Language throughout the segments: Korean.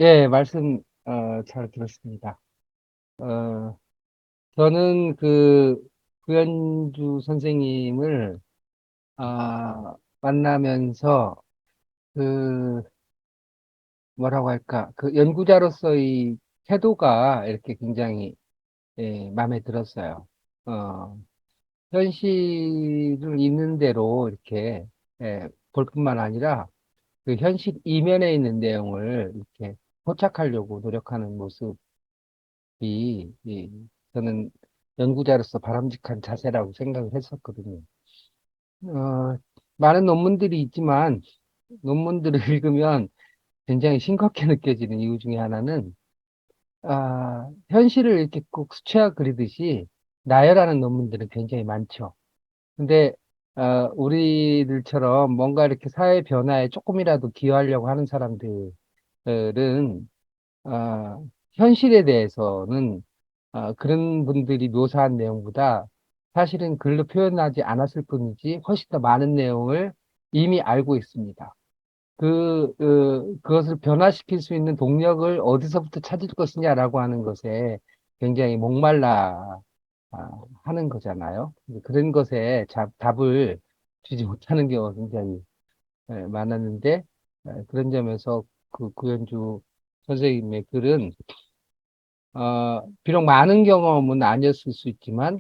예, 말씀, 잘 들었습니다. 어, 저는 구현주 선생님을, 만나면서, 그, 뭐라고 할까, 연구자로서의 태도가 이렇게 굉장히, 예, 마음에 들었어요. 어, 현실을 있는 대로 이렇게, 예, 볼 뿐만 아니라, 그 현실 이면에 있는 내용을 이렇게 포착하려고 노력하는 모습, 이 저는 연구자로서 바람직한 자세라고 생각을 했었거든요. 어, 많은 논문들이 있지만 논문들을 읽으면 굉장히 심각해 느껴지는 이유 중에 하나는 현실을 이렇게 꼭 수채화 그리듯이 나열하는 논문들은 굉장히 많죠. 근데 우리들처럼 뭔가 이렇게 사회 변화에 조금이라도 기여하려고 하는 사람들은 현실에 대해서는 그런 분들이 묘사한 내용보다 사실은 글로 표현하지 않았을 뿐이지 훨씬 더 많은 내용을 이미 알고 있습니다. 그것을 변화시킬 수 있는 동력을 어디서부터 찾을 것이냐라고 하는 것에 굉장히 목말라 하는 거잖아요. 그런 것에 답을 주지 못하는 경우가 굉장히 많았는데, 그런 점에서 구현주 선생님의 글은 비록 많은 경험은 아니었을 수 있지만,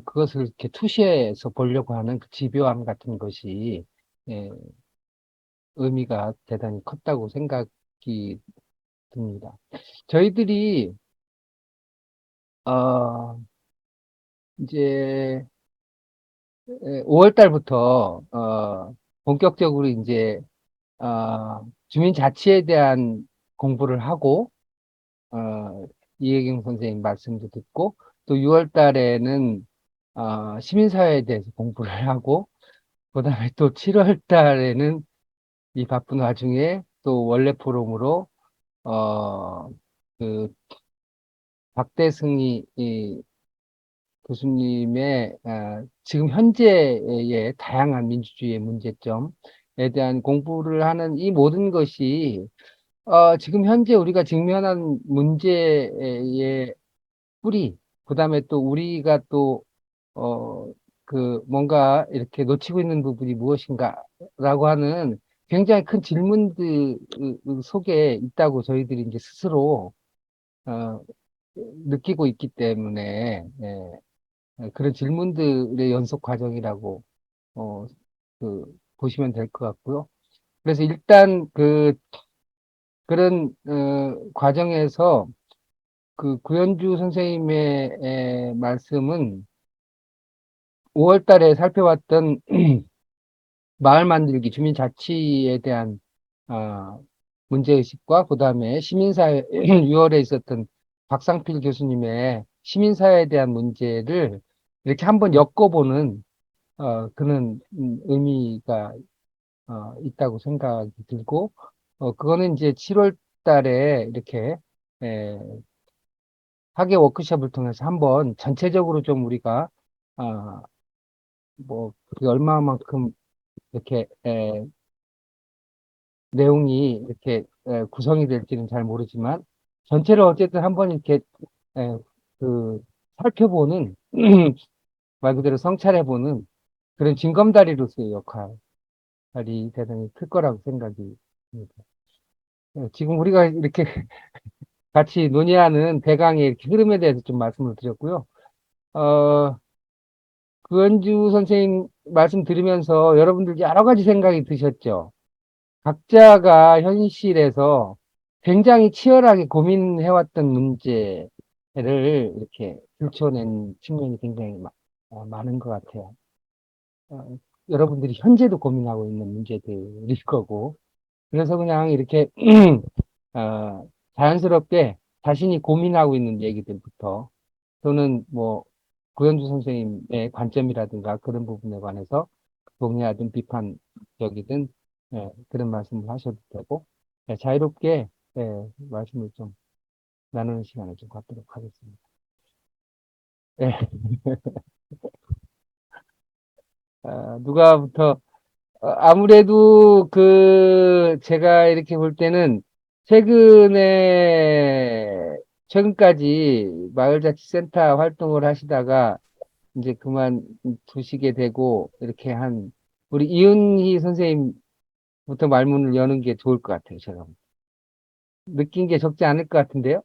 그것을 이렇게 투시해서 보려고 하는 그 집요함 같은 것이, 예, 의미가 대단히 컸다고 생각이 듭니다. 저희들이, 어, 이제, 5월 달부터, 본격적으로 이제, 주민자치에 대한 공부를 하고, 이혜경 선생님 말씀도 듣고, 또 6월 달에는, 시민사회에 대해서 공부를 하고, 그 다음에 또 7월 달에는 이 바쁜 와중에 또 원래 포럼으로, 어, 그, 박대승이 이 교수님의, 지금 현재의 다양한 민주주의의 문제점에 대한 공부를 하는 이 모든 것이, 지금 현재 우리가 직면한 문제의 뿌리, 그 다음에 또 우리가 또, 어, 뭔가 이렇게 놓치고 있는 부분이 무엇인가라고 하는 굉장히 큰 질문들 속에 있다고 저희들이 이제 스스로, 어, 느끼고 있기 때문에, 그런 질문들의 연속 과정이라고, 어, 보시면 될 것 같고요. 그래서 일단 그런, 과정에서 구현주 선생님의 말씀은 5월 달에 살펴봤던 마을 만들기, 주민자치에 대한 문제의식과 그다음에 시민사회, 6월에 있었던 박상필 교수님의 시민사회에 대한 문제를 이렇게 한번 엮어보는 그런 의미가 있다고 생각이 들고, 그거는 이제 7월 달에 이렇게 에, 학예 워크숍을 통해서 한번 전체적으로 좀 우리가 어, 그게 얼마만큼 이렇게 내용이 이렇게 구성이 될지는 잘 모르지만 전체를 어쨌든 한번 이렇게 에, 그 살펴보는 말 그대로 성찰해보는 그런 징검다리로서의 역할이 대단히 클 거라고 생각이 듭니다. 지금 우리가 이렇게 같이 논의하는 대강의 이렇게 흐름에 대해서 좀 말씀을 드렸고요. 어, 구현주 선생님 말씀 들으면서 여러분들 여러 가지 생각이 드셨죠? 각자가 현실에서 굉장히 치열하게 고민해왔던 문제를 이렇게 들춰낸 측면이 굉장히 많은 것 같아요. 어, 여러분들이 현재도 고민하고 있는 문제들일 거고, 그래서 그냥 이렇게, 자연스럽게 자신이 고민하고 있는 얘기들부터 또는 뭐, 구현주 선생님의 관점이라든가 그런 부분에 관해서 동의하든 비판적이든 그런 말씀을 하셔도 되고 자유롭게 말씀을 좀 나누는 시간을 좀 갖도록 하겠습니다. 예, 누가부터 아무래도 제가 이렇게 볼 때는 최근까지 마을자치센터 활동을 하시다가 이제 그만두시게 되고, 이렇게 우리 이은희 선생님부터 말문을 여는 게 좋을 것 같아요, 제가. 느낀 게 적지 않을 것 같은데요?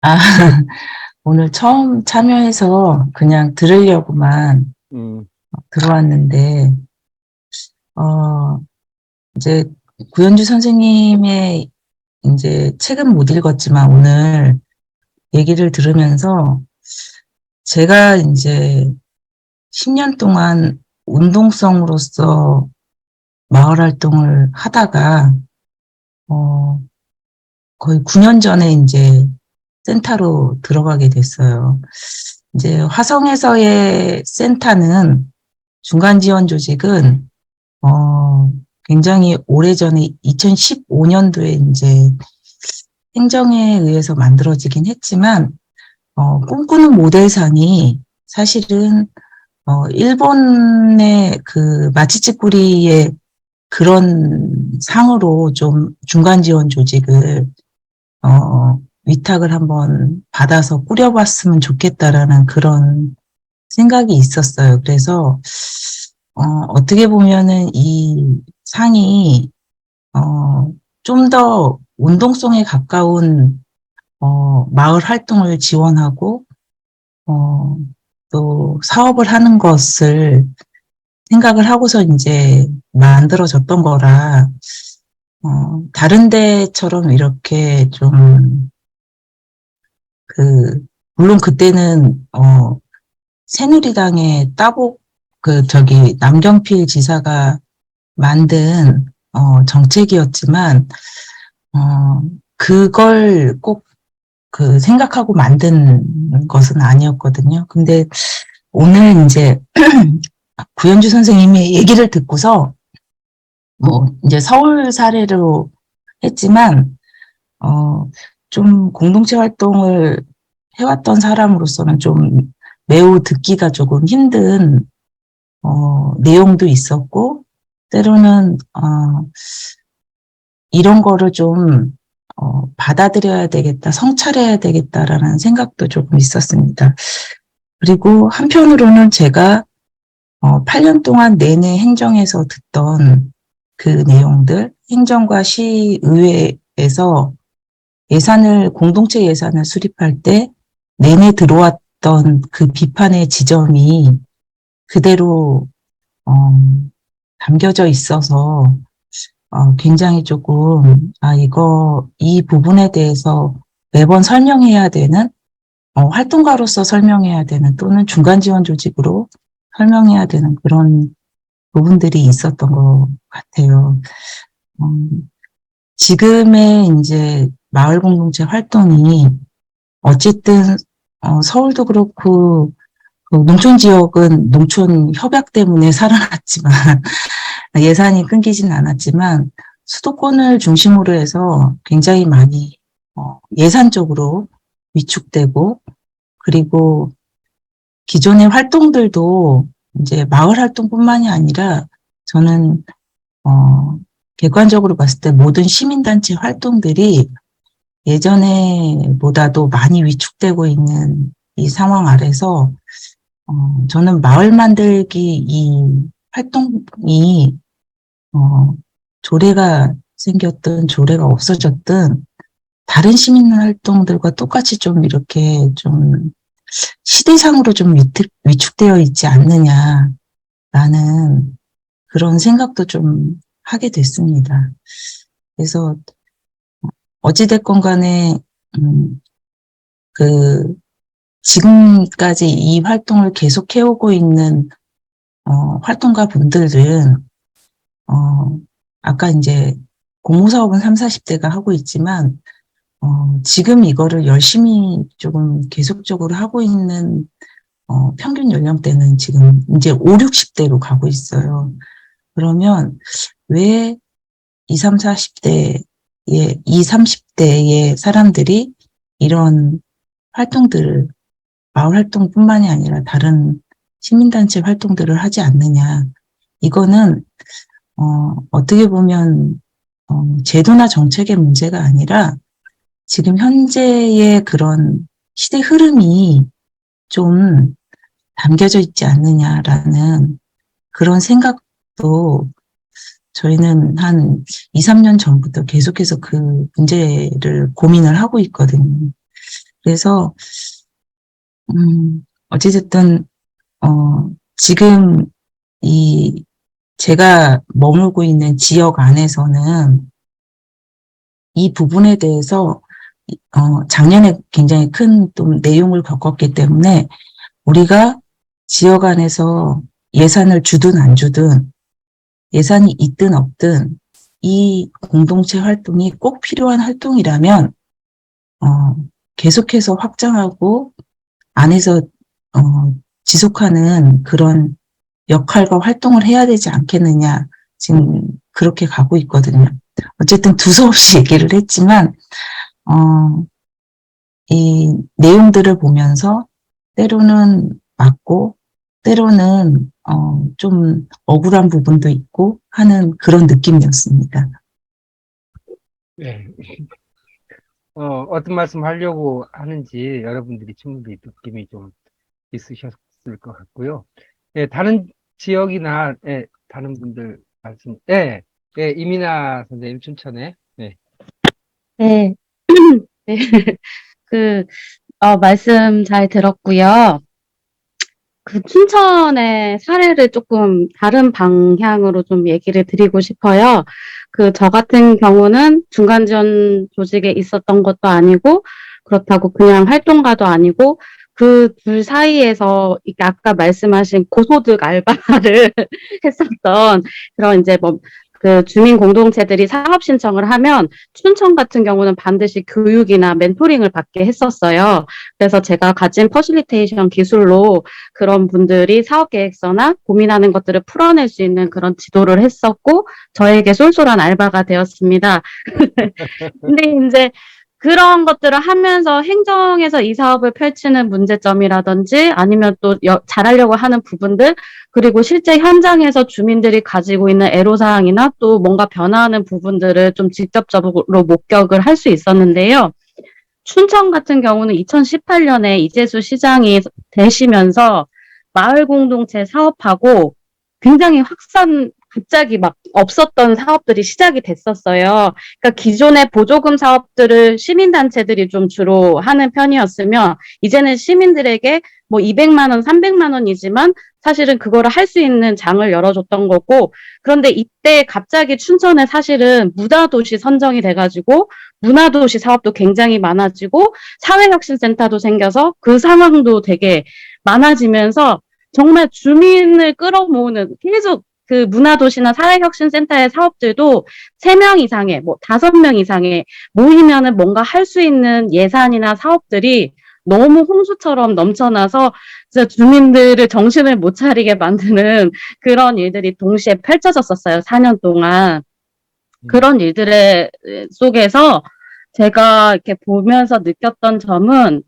아, 오늘 처음 참여해서 그냥 들으려고만 음, 들어왔는데, 어, 이제 구현주 선생님의 이제 책은 못 읽었지만 오늘 얘기를 들으면서 제가 이제 10년 동안 운동성으로서 마을 활동을 하다가, 어, 거의 9년 전에 이제 센터로 들어가게 됐어요. 이제 화성에서의 센터는 중간 지원 조직은 굉장히 오래전에 2015년도에 이제 행정에 의해서 만들어지긴 했지만 꿈꾸는 모델상이 사실은 일본의 그 마치찌꾸리의 그런 상으로 좀 중간 지원 조직을 위탁을 한번 받아서 꾸려봤으면 좋겠다라는 그런 생각이 있었어요. 그래서 어떻게 보면은 이 상이 좀 더 운동성에 가까운 마을 활동을 지원하고 어, 또 사업을 하는 것을 생각을 하고서 이제 만들어졌던 거라 다른 데처럼 이렇게 좀 그 물론 그때는 새누리당의 따복 남경필 지사가 만든 정책이었지만 어, 그걸 꼭 그 생각하고 만든 것은 아니었거든요. 근데 오늘 이제 구현주 선생님의 얘기를 듣고서 뭐 이제 서울 사례로 했지만 어, 좀 공동체 활동을 해왔던 사람으로서는 좀 매우 듣기가 조금 힘든 내용도 있었고 때로는 이런 거를 좀 받아들여야 되겠다, 성찰해야 되겠다라는 생각도 조금 있었습니다. 그리고 한편으로는 제가 8년 동안 내내 행정에서 듣던 그 내용들, 행정과 시의회에서 공동체 예산을 수립할 때 내내 들어왔던 그 비판의 지점이 그대로 어, 담겨져 있어서 굉장히 조금 이 부분에 대해서 매번 설명해야 되는 활동가로서 설명해야 되는 또는 중간 지원 조직으로 설명해야 되는 그런 부분들이 있었던 것 같아요. 음, 지금의 이제 마을 공동체 활동이 어쨌든 서울도 그렇고 그 농촌 지역은 농촌 협약 때문에 살아났지만 예산이 끊기진 않았지만 수도권을 중심으로 해서 굉장히 많이 예산적으로 위축되고 그리고 기존의 활동들도 이제 마을 활동뿐만이 아니라 저는 객관적으로 봤을 때 모든 시민단체 활동들이 예전에보다도 많이 위축되고 있는 이 상황 아래서 저는 마을 만들기 이 활동이 조례가 생겼든 조례가 없어졌든 다른 시민 활동들과 똑같이 좀 이렇게 좀 시대상으로 좀 위축되어 있지 않느냐라는 그런 생각도 좀 하게 됐습니다. 그래서 어찌됐건 간에 음, 그 지금까지 이 활동을 계속 해오고 있는 활동가 분들은 아까 이제 공모사업은 3, 40대가 하고 있지만 지금 이거를 열심히 조금 계속적으로 하고 있는 평균 연령대는 지금 이제 5, 60대로 가고 있어요. 그러면 왜 20, 30, 30대의 사람들이 이런 활동들을, 마을 활동뿐만이 아니라 다른 시민단체 활동들을 하지 않느냐. 이거는, 어떻게 보면 제도나 정책의 문제가 아니라 지금 현재의 그런 시대 흐름이 좀 담겨져 있지 않느냐라는 그런 생각도 저희는 한 2, 3년 전부터 계속해서 그 문제를 고민을 하고 있거든요. 그래서, 어찌됐든, 지금 이 제가 머물고 있는 지역 안에서는 이 부분에 대해서, 작년에 굉장히 큰 또 내용을 겪었기 때문에 우리가 지역 안에서 예산을 주든 안 주든 예산이 있든 없든 이 공동체 활동이 꼭 필요한 활동이라면 계속해서 확장하고 안에서 지속하는 그런 역할과 활동을 해야 되지 않겠느냐 지금 그렇게 가고 있거든요. 어쨌든 두서없이 얘기를 했지만 이 내용들을 보면서 때로는 맞고 때로는 좀 억울한 부분도 있고 하는 그런 느낌이었습니다. 네. 어떤 말씀 하려고 하는지 여러분들이 충분히 느낌이 좀 있으셨을 것 같고요. 예, 다른 지역이나, 예, 다른 분들 말씀, 예, 예, 이민아 선생님 춘천에, 네. 네, 네. 그, 말씀 잘 들었고요. 그 춘천의 사례를 조금 다른 방향으로 좀 얘기를 드리고 싶어요. 저 같은 경우는 중간지원 조직에 있었던 것도 아니고, 그렇다고 그냥 활동가도 아니고, 그 둘 사이에서, 이게 아까 말씀하신 고소득 알바를 했었던 그런 이제 뭐, 그 주민 공동체들이 사업 신청을 하면 춘천 같은 경우는 반드시 교육이나 멘토링을 받게 했었어요. 그래서 제가 가진 퍼실리테이션 기술로 그런 분들이 사업 계획서나 고민하는 것들을 풀어낼 수 있는 그런 지도를 했었고, 저에게 쏠쏠한 알바가 되었습니다. 근데 이제 그런 것들을 하면서 행정에서 이 사업을 펼치는 문제점이라든지 아니면 또 잘하려고 하는 부분들, 그리고 실제 현장에서 주민들이 가지고 있는 애로사항이나 또 뭔가 변화하는 부분들을 좀 직접적으로 목격을 할 수 있었는데요. 춘천 같은 경우는 2018년에 이재수 시장이 되시면서 마을 공동체 사업하고 굉장히 갑자기 막 없었던 사업들이 시작이 됐었어요. 그러니까 기존의 보조금 사업들을 시민단체들이 좀 주로 하는 편이었으면 이제는 시민들에게 뭐 200만 원, 300만 원이지만 사실은 그거를 할 수 있는 장을 열어줬던 거고, 그런데 이때 갑자기 춘천에 사실은 문화도시 선정이 돼가지고 문화도시 사업도 굉장히 많아지고 사회혁신센터도 생겨서 그 상황도 되게 많아지면서 정말 주민을 끌어모으는 계속 그 문화도시나 사회혁신센터의 사업들도 3명 이상의, 뭐 5명 이상의 모이면은 뭔가 할 수 있는 예산이나 사업들이 너무 홍수처럼 넘쳐나서 진짜 주민들을 정신을 못 차리게 만드는 그런 일들이 동시에 펼쳐졌었어요. 4년 동안. 그런 일들의 속에서 제가 이렇게 보면서 느꼈던 점은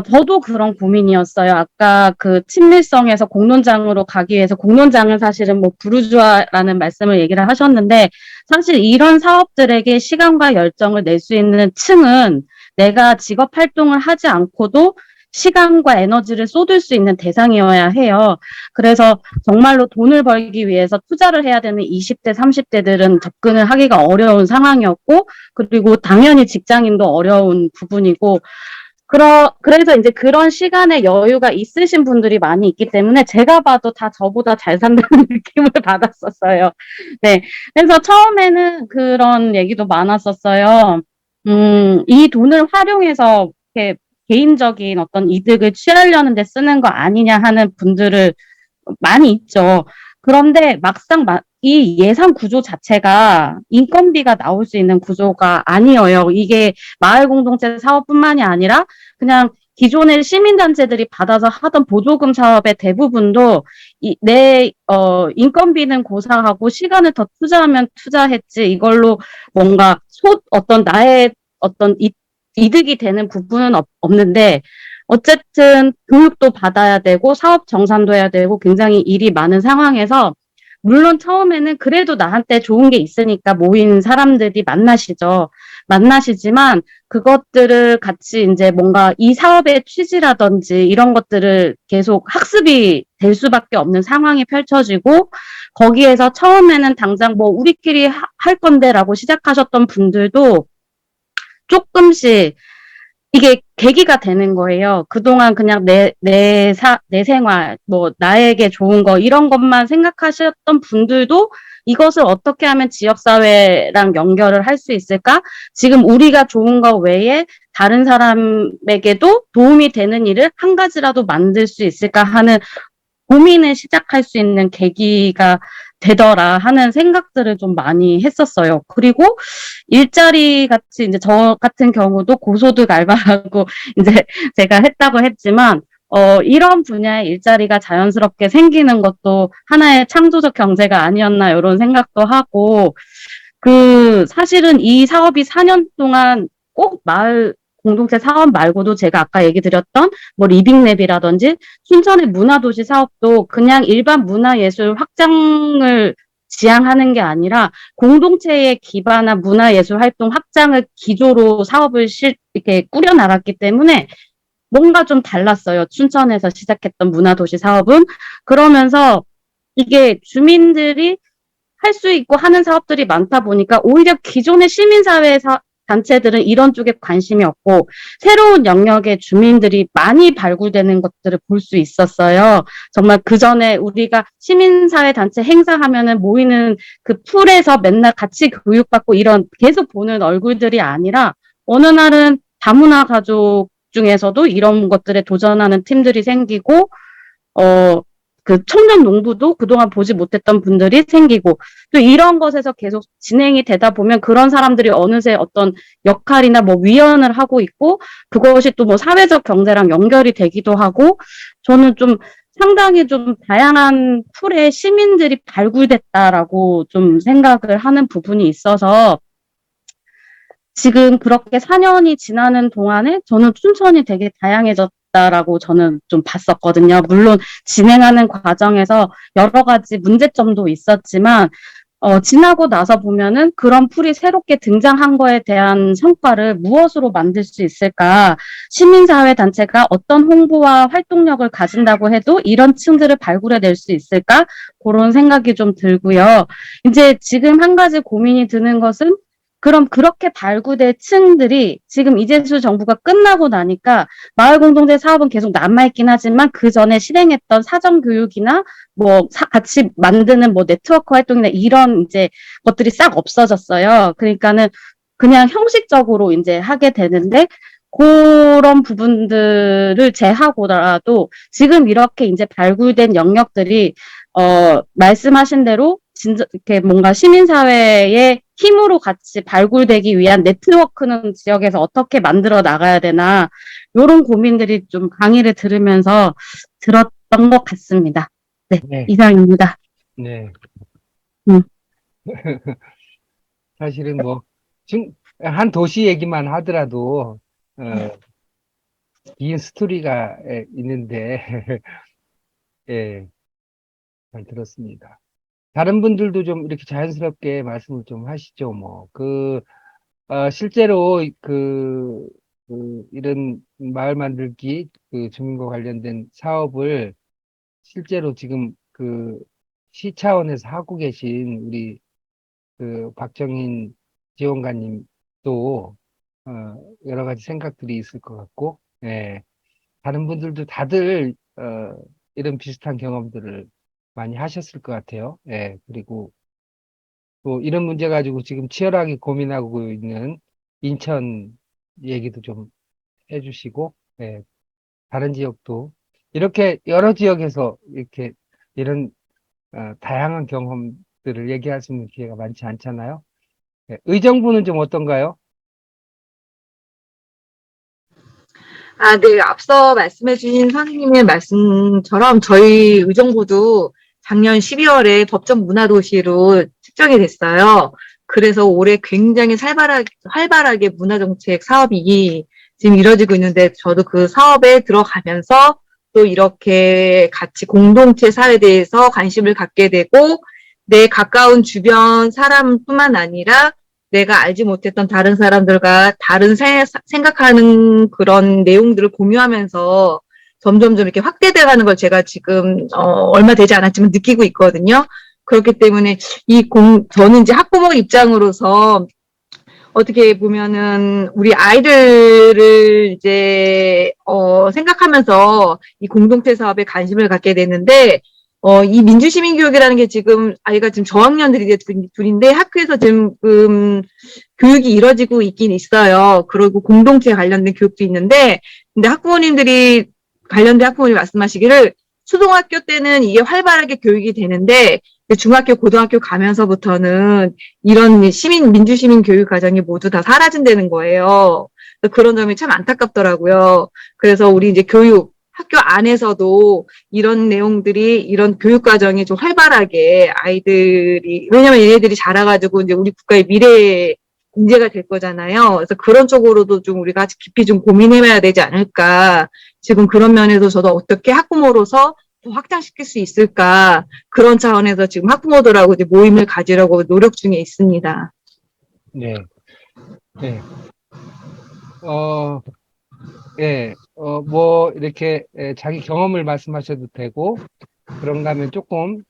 저도 그런 고민이었어요. 아까 그 친밀성에서 공론장으로 가기 위해서 공론장은 사실은 뭐 부르주아라는 말씀을 얘기를 하셨는데 사실 이런 사업들에게 시간과 열정을 낼 수 있는 층은 내가 직업 활동을 하지 않고도 시간과 에너지를 쏟을 수 있는 대상이어야 해요. 그래서 정말로 돈을 벌기 위해서 투자를 해야 되는 20대, 30대들은 접근을 하기가 어려운 상황이었고, 그리고 당연히 직장인도 어려운 부분이고, 그래서 이제 그런 시간의 여유가 있으신 분들이 많이 있기 때문에 제가 봐도 다 저보다 잘 산다는 느낌을 받았었어요. 네. 그래서 처음에는 그런 얘기도 많았었어요. 이 돈을 활용해서 이렇게 개인적인 어떤 이득을 취하려는 데 쓰는 거 아니냐 하는 분들을 많이 있죠. 그런데 막상 이 예산 구조 자체가 인건비가 나올 수 있는 구조가 아니에요. 이게 마을 공동체 사업뿐만이 아니라 그냥 기존의 시민단체들이 받아서 하던 보조금 사업의 대부분도 인건비는 고사하고 시간을 더 투자하면 투자했지 이걸로 뭔가 어떤 나의 어떤 이득이 되는 부분은 없는데 어쨌든 교육도 받아야 되고 사업 정산도 해야 되고 굉장히 일이 많은 상황에서 물론 처음에는 그래도 나한테 좋은 게 있으니까 모인 사람들이 만나시지만 그것들을 같이 이제 뭔가 이 사업의 취지라든지 이런 것들을 계속 학습이 될 수밖에 없는 상황이 펼쳐지고 거기에서 처음에는 당장 뭐 우리끼리 할 건데라고 시작하셨던 분들도 조금씩 이게 계기가 되는 거예요. 그동안 그냥 내 생활, 뭐, 나에게 좋은 거, 이런 것만 생각하셨던 분들도 이것을 어떻게 하면 지역사회랑 연결을 할 수 있을까? 지금 우리가 좋은 거 외에 다른 사람에게도 도움이 되는 일을 한 가지라도 만들 수 있을까 하는 고민을 시작할 수 있는 계기가 되더라 하는 생각들을 좀 많이 했었어요. 그리고 일자리 같이 이제 저 같은 경우도 고소득 알바라고 이제 제가 했다고 했지만 이런 분야의 일자리가 자연스럽게 생기는 것도 하나의 창조적 경제가 아니었나 이런 생각도 하고 사실은 이 사업이 4년 동안 꼭 마을 공동체 사업 말고도 제가 아까 얘기 드렸던 뭐 리빙랩이라든지 순천의 문화도시 사업도 그냥 일반 문화예술 확장을 지향하는 게 아니라 공동체에 기반한 문화예술 활동 확장을 기조로 사업을 이렇게 꾸려나갔기 때문에 뭔가 좀 달랐어요. 춘천에서 시작했던 문화도시 사업은. 그러면서 이게 주민들이 할 수 있고 하는 사업들이 많다 보니까 오히려 기존의 시민사회 단체들은 이런 쪽에 관심이 없고 새로운 영역의 주민들이 많이 발굴되는 것들을 볼 수 있었어요. 정말 그 전에 우리가 시민사회 단체 행사하면은 모이는 그 풀에서 맨날 같이 교육받고 이런 계속 보는 얼굴들이 아니라 어느 날은 다문화 가족 중에서도 이런 것들에 도전하는 팀들이 생기고 청년 농부도 그동안 보지 못했던 분들이 생기고, 또 이런 것에서 계속 진행이 되다 보면 그런 사람들이 어느새 어떤 역할이나 뭐 위원을 하고 있고, 그것이 또 뭐 사회적 경제랑 연결이 되기도 하고, 저는 좀 상당히 좀 다양한 풀의 시민들이 발굴됐다라고 좀 생각을 하는 부분이 있어서, 지금 그렇게 4년이 지나는 동안에 저는 춘천이 되게 다양해졌다라고 저는 좀 봤었거든요. 물론 진행하는 과정에서 여러 가지 문제점도 있었지만, 지나고 나서 보면은 그런 풀이 새롭게 등장한 거에 대한 성과를 무엇으로 만들 수 있을까? 시민사회 단체가 어떤 홍보와 활동력을 가진다고 해도 이런 층들을 발굴해낼 수 있을까? 그런 생각이 좀 들고요. 이제 지금 한 가지 고민이 드는 것은 그럼 그렇게 발굴된 층들이 지금 이재수 정부가 끝나고 나니까 마을 공동체 사업은 계속 남아있긴 하지만 그 전에 실행했던 사전 교육이나 뭐 같이 만드는 뭐 네트워크 활동이나 이런 이제 것들이 싹 없어졌어요. 그러니까는 그냥 형식적으로 이제 하게 되는데 그런 부분들을 제하고라도 지금 이렇게 이제 발굴된 영역들이 말씀하신 대로 진짜 이렇게 뭔가 시민사회의 힘으로 같이 발굴되기 위한 네트워크는 지역에서 어떻게 만들어 나가야 되나 이런 고민들이 좀 강의를 들으면서 들었던 것 같습니다. 네, 네, 이상입니다. 네. 음. 사실은 뭐, 한 도시 얘기만 하더라도, 긴 스토리가 있는데, 예, 잘 들었습니다. 다른 분들도 좀 이렇게 자연스럽게 말씀을 좀 하시죠, 뭐. 실제로 이런 마을 만들기, 주민과 관련된 사업을 실제로 지금 시 차원에서 하고 계신 우리 박정인 지원관님도 여러 가지 생각들이 있을 것 같고, 예, 다른 분들도 다들 이런 비슷한 경험들을 많이 하셨을 것 같아요. 예, 그리고 또 이런 문제 가지고 지금 치열하게 고민하고 있는 인천 얘기도 좀 해주시고, 예, 다른 지역도 이렇게 여러 지역에서 이렇게 이런 다양한 경험들을 얘기할 수 있는 기회가 많지 않잖아요. 예, 의정부는 좀 어떤가요? 아, 네. 앞서 말씀해주신 선생님의 말씀처럼 저희 의정부도 작년 12월에 법정 문화도시로 측정이 됐어요. 그래서 올해 굉장히 활발하게 문화정책 사업이 지금 이뤄지고 있는데 저도 그 사업에 들어가면서 또 이렇게 같이 공동체 사회에 대해서 관심을 갖게 되고 내 가까운 주변 사람뿐만 아니라 내가 알지 못했던 다른 사람들과 다른 생각하는 그런 내용들을 공유하면서 점점점 이렇게 확대돼가는 걸 제가 지금 얼마 되지 않았지만 느끼고 있거든요. 그렇기 때문에 저는 이제 학부모 입장으로서 어떻게 보면은 우리 아이들을 이제 생각하면서 이 공동체 사업에 관심을 갖게 되는데 이 민주시민교육이라는 게 지금 아이가 지금 저학년들이 이제 둘인데 학교에서 지금 교육이 이루어지고 있긴 있어요. 그리고 공동체 관련된 교육도 있는데 근데 학부모님들이 관련된 학부모님이 말씀하시기를 초등학교 때는 이게 활발하게 교육이 되는데 중학교, 고등학교 가면서부터는 이런 민주시민 교육 과정이 모두 다 사라진다는 거예요. 그런 점이 참 안타깝더라고요. 그래서 우리 이제 학교 안에서도 이런 내용들이, 이런 교육 과정이 좀 활발하게 아이들이, 왜냐면 얘네들이 자라가지고 이제 우리 국가의 미래 인재가 될 거잖아요. 그래서 그런 쪽으로도 좀 우리가 깊이 좀 고민해봐야 되지 않을까. 지금 그런 면에서 저도 어떻게 학부모로서 더 확장시킬 수 있을까. 그런 차원에서 지금 학부모들하고 이제 모임을 가지려고 노력 중에 있습니다. 네. 네. 뭐, 이렇게, 자기 경험을 말씀하셔도 되고, 그런가 하면 조금,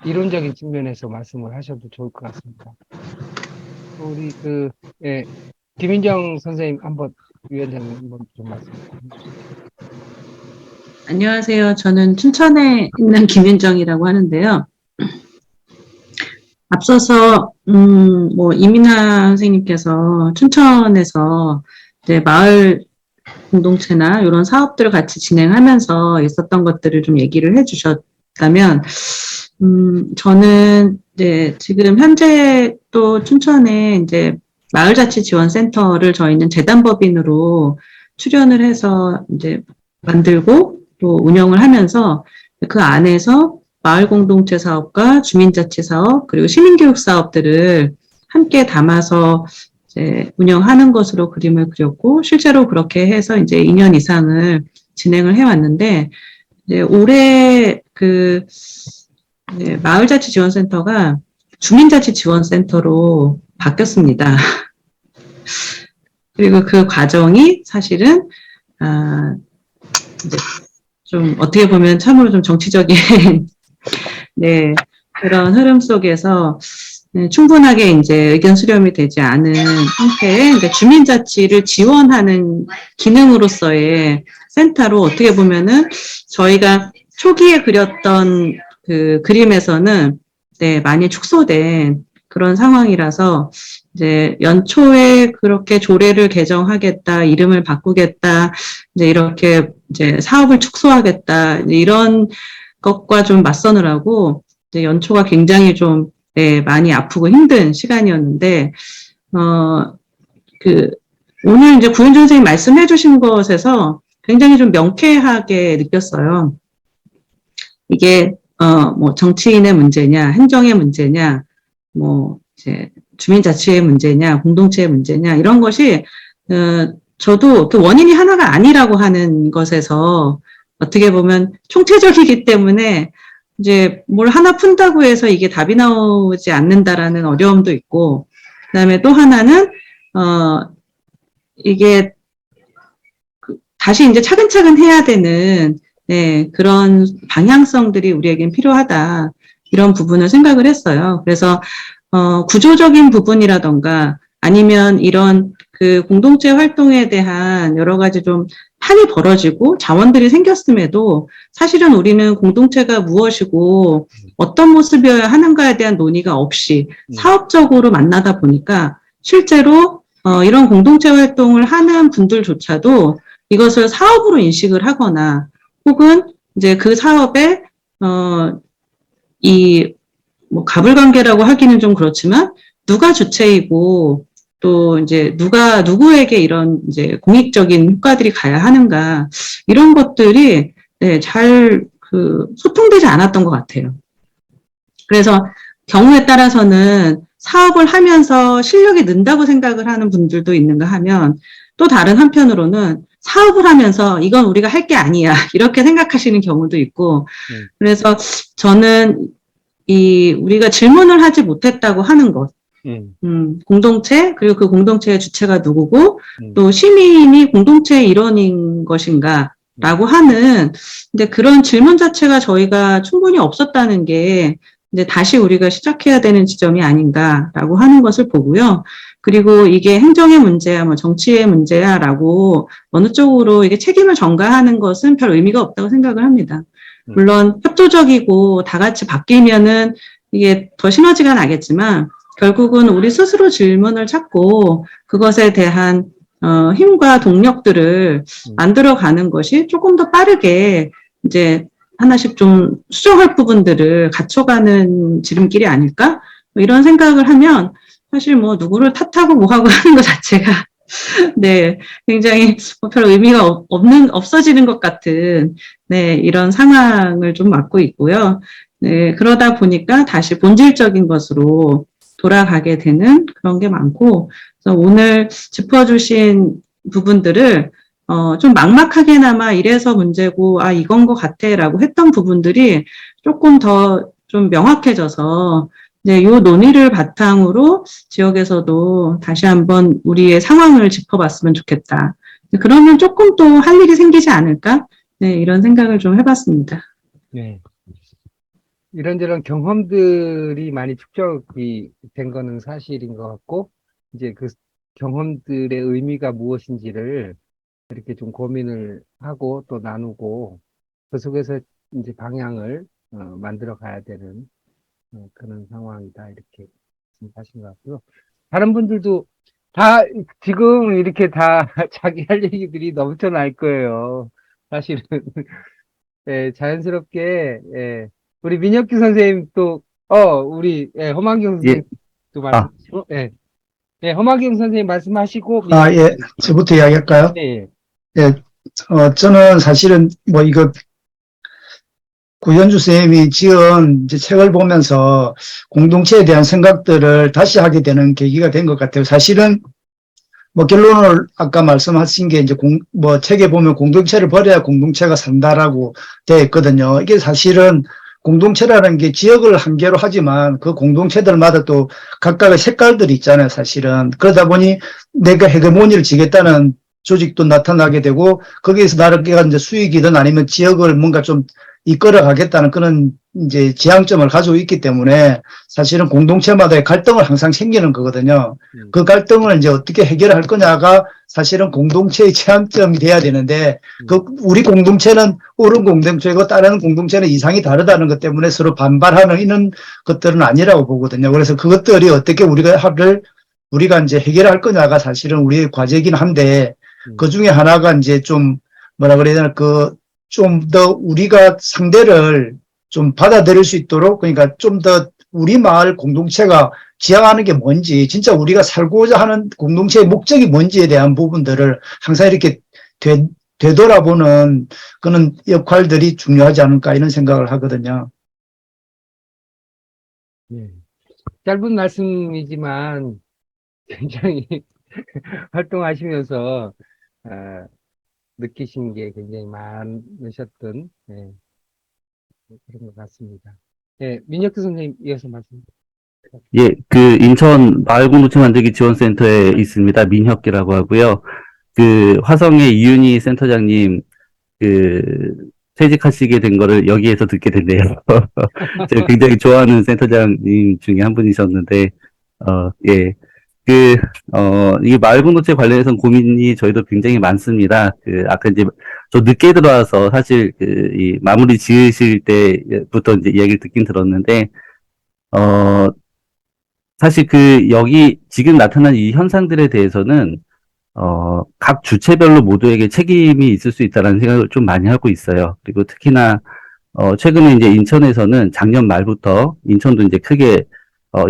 이론적인 측면에서 말씀을 하셔도 좋을 것 같습니다. 우리, 김인정 선생님 위원장님 한번 좀 말씀 주시죠. 안녕하세요. 저는 춘천에 있는 김윤정이라고 하는데요. 앞서서 뭐 이민아 선생님께서 춘천에서 이제 마을 공동체나 이런 사업들을 같이 진행하면서 있었던 것들을 좀 얘기를 해주셨다면, 저는 이제 지금 현재 또 춘천에 이제 마을자치지원센터를 저희는 재단법인으로 출연을 해서 이제 만들고 또 운영을 하면서 그 안에서 마을 공동체 사업과 주민자치 사업 그리고 시민교육 사업들을 함께 담아서 이제 운영하는 것으로 그림을 그렸고 실제로 그렇게 해서 이제 2년 이상을 진행을 해왔는데 이제 올해 마을자치지원센터가 주민자치지원센터로 바뀌었습니다. 그리고 그 과정이 사실은 이제 좀 어떻게 보면 참으로 좀 정치적인 네 그런 흐름 속에서 충분하게 이제 의견 수렴이 되지 않은 상태에 그러니까 주민자치를 지원하는 기능으로서의 센터로 어떻게 보면은 저희가 초기에 그렸던 그 그림에서는 네 많이 축소된 그런 상황이라서 이제 연초에 그렇게 조례를 개정하겠다, 이름을 바꾸겠다, 이제 이렇게 이제 사업을 축소하겠다, 이런 것과 좀 맞서느라고 이제 연초가 굉장히 좀 네, 많이 아프고 힘든 시간이었는데, 오늘 이제 구윤준 선생님 말씀해 주신 것에서 굉장히 좀 명쾌하게 느꼈어요. 이게, 뭐 정치인의 문제냐, 행정의 문제냐, 뭐 이제 주민자치의 문제냐, 공동체의 문제냐, 이런 것이, 저도 그 원인이 하나가 아니라고 하는 것에서 어떻게 보면 총체적이기 때문에 이제 뭘 하나 푼다고 해서 이게 답이 나오지 않는다라는 어려움도 있고, 그다음에 또 하나는, 이게 다시 이제 차근차근 해야 되는, 네, 그런 방향성들이 우리에겐 필요하다. 이런 부분을 생각을 했어요. 그래서, 구조적인 부분이라던가 아니면 이런 그 공동체 활동에 대한 여러 가지 좀 판이 벌어지고 자원들이 생겼음에도 사실은 우리는 공동체가 무엇이고 어떤 모습이어야 하는가에 대한 논의가 없이 사업적으로 만나다 보니까 실제로 이런 공동체 활동을 하는 분들조차도 이것을 사업으로 인식을 하거나 혹은 이제 그 사업에 뭐 가불관계라고 하기는 좀 그렇지만 누가 주체이고 또 이제 누구에게 이런 이제 공익적인 효과들이 가야 하는가 이런 것들이 네, 잘 소통되지 않았던 것 같아요. 그래서 경우에 따라서는 사업을 하면서 실력이 는다고 생각을 하는 분들도 있는가 하면 또 다른 한편으로는 사업을 하면서 이건 우리가 할 게 아니야 이렇게 생각하시는 경우도 있고 그래서 저는 우리가 질문을 하지 못했다고 하는 것. 공동체, 그리고 그 공동체의 주체가 누구고, 또 시민이 공동체의 일원인 것인가, 라고 하는, 이제 그런 질문 자체가 저희가 충분히 없었다는 게, 이제 다시 우리가 시작해야 되는 지점이 아닌가라고 하는 것을 보고요. 그리고 이게 행정의 문제야, 뭐 정치의 문제야, 라고 어느 쪽으로 이게 책임을 전가하는 것은 별 의미가 없다고 생각을 합니다. 물론 협조적이고 다 같이 바뀌면은 이게 더 시너지가 나겠지만, 결국은 우리 스스로 질문을 찾고 그것에 대한 힘과 동력들을 만들어가는 것이 조금 더 빠르게 이제 하나씩 좀 수정할 부분들을 갖춰가는 지름길이 아닐까? 뭐 이런 생각을 하면 사실 뭐 누구를 탓하고 뭐하고 하는 것 자체가 네, 굉장히 별 의미가 없어지는 것 같은 네, 이런 상황을 좀 맞고 있고요. 네, 그러다 보니까 다시 본질적인 것으로 돌아가게 되는 그런 게 많고, 그래서 오늘 짚어주신 부분들을 좀 막막하게나마 이래서 문제고, 아, 이건 것 같아 라고 했던 부분들이 조금 더 좀 명확해져서, 네, 요 논의를 바탕으로 지역에서도 다시 한번 우리의 상황을 짚어봤으면 좋겠다. 그러면 조금 또 할 일이 생기지 않을까? 네, 이런 생각을 좀 해봤습니다. 네. 이런저런 경험들이 많이 축적이 된 거는 사실인 것 같고, 이제 그 경험들의 의미가 무엇인지를 이렇게 좀 고민을 하고 또 나누고, 그 속에서 이제 방향을 만들어 가야 되는 그런 상황이다. 이렇게 말씀하신 것 같고요. 다른 분들도 다 지금 이렇게 다 자기 할 얘기들이 넘쳐날 거예요. 사실은. 예, 자연스럽게, 예, 우리 민혁기 선생님 또, 우리, 예, 허만경 예, 선생님 또 말씀하시고, 예, 예, 허만경 선생님 말씀하시고, 예, 저부터 이야기할까요? 예, 예. 예, 저는 사실은 뭐 이거 구현주 선생님이 지은 이제 책을 보면서 공동체에 대한 생각들을 다시 하게 되는 계기가 된 것 같아요. 사실은 뭐 결론을 아까 말씀하신 게 이제 뭐 책에 보면 공동체를 버려야 공동체가 산다라고 되어 있거든요. 이게 사실은 공동체라는 게 지역을 한계로 하지만 그 공동체들마다 또 각각의 색깔들이 있잖아요, 사실은. 그러다 보니 내가 헤게모니를 지겠다는 조직도 나타나게 되고 거기에서 나르게가 이제 수익이든 아니면 지역을 뭔가 좀 이끌어 가겠다는 그런 이제 지향점을 가지고 있기 때문에 사실은 공동체마다의 갈등을 항상 생기는 거거든요. 그 갈등을 이제 어떻게 해결할 거냐가 사실은 공동체의 지향점이 돼야 되는데 우리 공동체는 옳은 공동체고 다른 공동체는 이상이 다르다는 것 때문에 서로 반발하는 이런 것들은 아니라고 보거든요. 그래서 그것들이 어떻게 우리가 이제 해결할 거냐가 사실은 우리의 과제이긴 한데 그 중에 하나가 이제 좀 뭐라 그래야 되나 좀 더 우리가 상대를 좀 받아들일 수 있도록 그러니까 좀 더 우리 마을 공동체가 지향하는 게 뭔지 진짜 우리가 살고자 하는 공동체의 목적이 뭔지에 대한 부분들을 항상 이렇게 되돌아보는 그런 역할들이 중요하지 않을까 이런 생각을 하거든요. 예. 짧은 말씀이지만 굉장히 활동하시면서, 느끼신 게 굉장히 많으셨던, 예, 그런 것 같습니다. 예, 민혁기 선생님 이어서 말씀. 예, 그 인천 마을공동체 만들기 지원센터에 있습니다. 민혁기라고 하고요. 그 화성의 이윤희 센터장님 그 퇴직하시게 된 거를 여기에서 듣게 됐네요. 제가 굉장히 좋아하는 센터장님 중에 한 분이셨는데, 예. 이게 마을공동체 관련해서 고민이 저희도 굉장히 많습니다. 아까 이제, 저 늦게 들어와서 사실 이 마무리 지으실 때부터 이제 이야기를 듣긴 들었는데, 사실 여기 지금 나타난 이 현상들에 대해서는, 각 주체별로 모두에게 책임이 있을 수 있다는 생각을 좀 많이 하고 있어요. 그리고 특히나, 최근에 이제 인천에서는 작년 말부터 인천도 이제 크게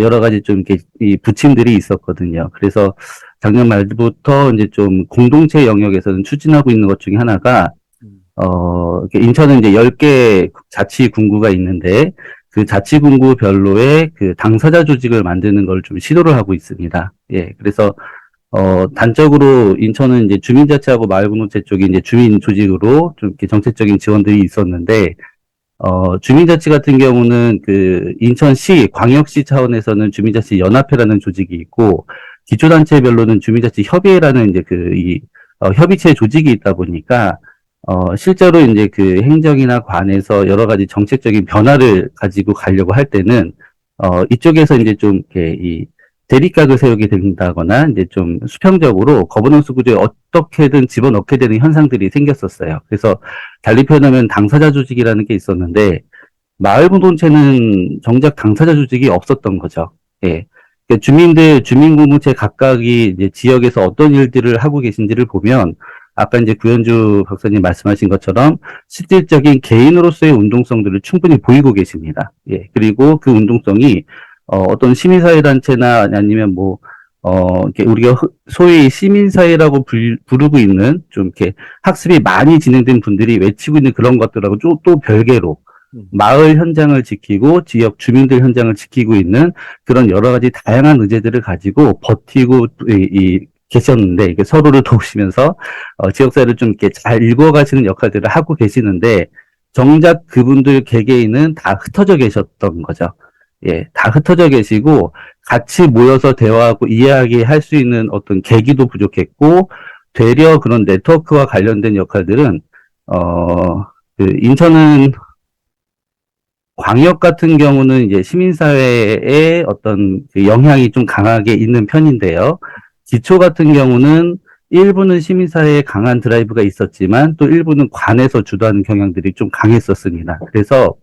여러 가지 좀 이렇게 이 부침들이 있었거든요. 그래서 작년 말부터 이제 좀 공동체 영역에서는 추진하고 있는 것 중에 하나가 이렇게 인천은 이제 10개 자치군구가 있는데 그 자치군구별로의 그 당사자 조직을 만드는 걸 좀 시도를 하고 있습니다. 예. 그래서 단적으로 인천은 이제 주민자치하고 마을공동체 쪽이 이제 주민 조직으로 좀 이렇게 정책적인 지원들이 있었는데 주민자치 같은 경우는 그 인천시, 광역시 차원에서는 주민자치 연합회라는 조직이 있고, 기초단체별로는 주민자치 협의회라는 이제 협의체 조직이 있다 보니까, 실제로 이제 그 행정이나 관에서 여러 가지 정책적인 변화를 가지고 가려고 할 때는, 이쪽에서 이제 좀 이렇게 대립각을 세우게 된다거나, 이제 좀 수평적으로 거버넌스 구조에 어떻게든 집어넣게 되는 현상들이 생겼었어요. 그래서 달리 표현하면 당사자 조직이라는 게 있었는데, 마을 공동체는 정작 당사자 조직이 없었던 거죠. 예. 그러니까 주민 공동체 각각이 이제 지역에서 어떤 일들을 하고 계신지를 보면, 아까 이제 구현주 박사님 말씀하신 것처럼 실질적인 개인으로서의 운동성들을 충분히 보이고 계십니다. 예. 그리고 그 운동성이 어떤 시민사회단체나 아니면 이렇게 우리가 소위 시민사회라고 부르고 있는 좀 이렇게 학습이 많이 진행된 분들이 외치고 있는 그런 것들하고 또 별개로 마을 현장을 지키고 지역 주민들 현장을 지키고 있는 그런 여러 가지 다양한 의제들을 가지고 버티고 계셨는데, 이게 서로를 도우시면서 지역사회를 좀 이렇게 잘 일궈가시는 역할들을 하고 계시는데, 정작 그분들 개개인은 다 흩어져 계셨던 거죠. 예, 다 흩어져 계시고 같이 모여서 대화하고 이야기할 수 있는 어떤 계기도 부족했고, 되려 그런 네트워크와 관련된 역할들은 인천은 광역 같은 경우는 이제 시민사회의 어떤 그 영향이 좀 강하게 있는 편인데요. 기초 같은 경우는 일부는 시민사회에 강한 드라이브가 있었지만 또 일부는 관에서 주도하는 경향들이 좀 강했었습니다. 그래서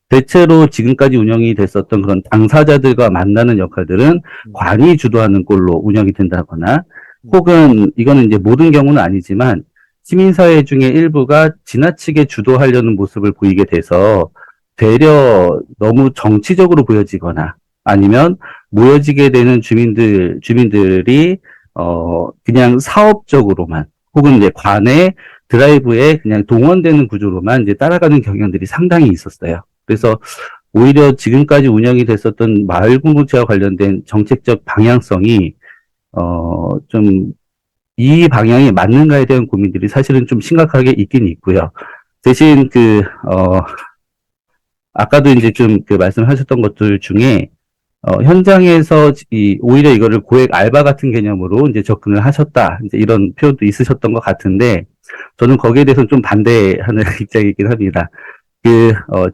대체로 지금까지 운영이 됐었던 그런 당사자들과 만나는 역할들은 관이 주도하는 꼴로 운영이 된다거나, 혹은 이거는 이제 모든 경우는 아니지만 시민사회 중에 일부가 지나치게 주도하려는 모습을 보이게 돼서 되려 너무 정치적으로 보여지거나, 아니면 모여지게 되는 주민들이 그냥 사업적으로만, 혹은 이제 관의 드라이브에 그냥 동원되는 구조로만 이제 따라가는 경향들이 상당히 있었어요. 그래서 오히려 지금까지 운영이 됐었던 마을 공동체와 관련된 정책적 방향성이 좀 이 방향에 맞는가에 대한 고민들이 사실은 좀 심각하게 있긴 있고요. 대신 아까도 이제 좀 말씀하셨던 것들 중에 현장에서 오히려 이거를 고액 알바 같은 개념으로 이제 접근을 하셨다, 이제 이런 표현도 있으셨던 것 같은데, 저는 거기에 대해서는 좀 반대하는 입장이긴 합니다.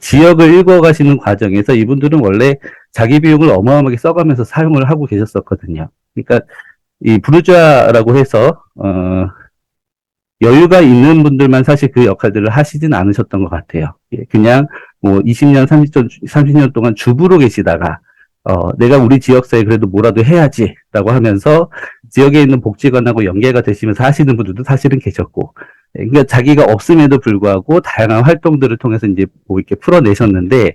지역을 읽어가시는 과정에서 이분들은 원래 자기 비용을 어마어마하게 써가면서 사용을 하고 계셨었거든요. 그러니까 이 부르주아라고 해서 여유가 있는 분들만 사실 그 역할들을 하시진 않으셨던 것 같아요. 예, 그냥 20년, 30년 동안 주부로 계시다가 내가 우리 지역사회에 그래도 뭐라도 해야지라고 하면서 지역에 있는 복지관하고 연계가 되시면서 하시는 분들도 사실은 계셨고, 그러니까 자기가 없음에도 불구하고 다양한 활동들을 통해서 이제 이렇게 풀어내셨는데,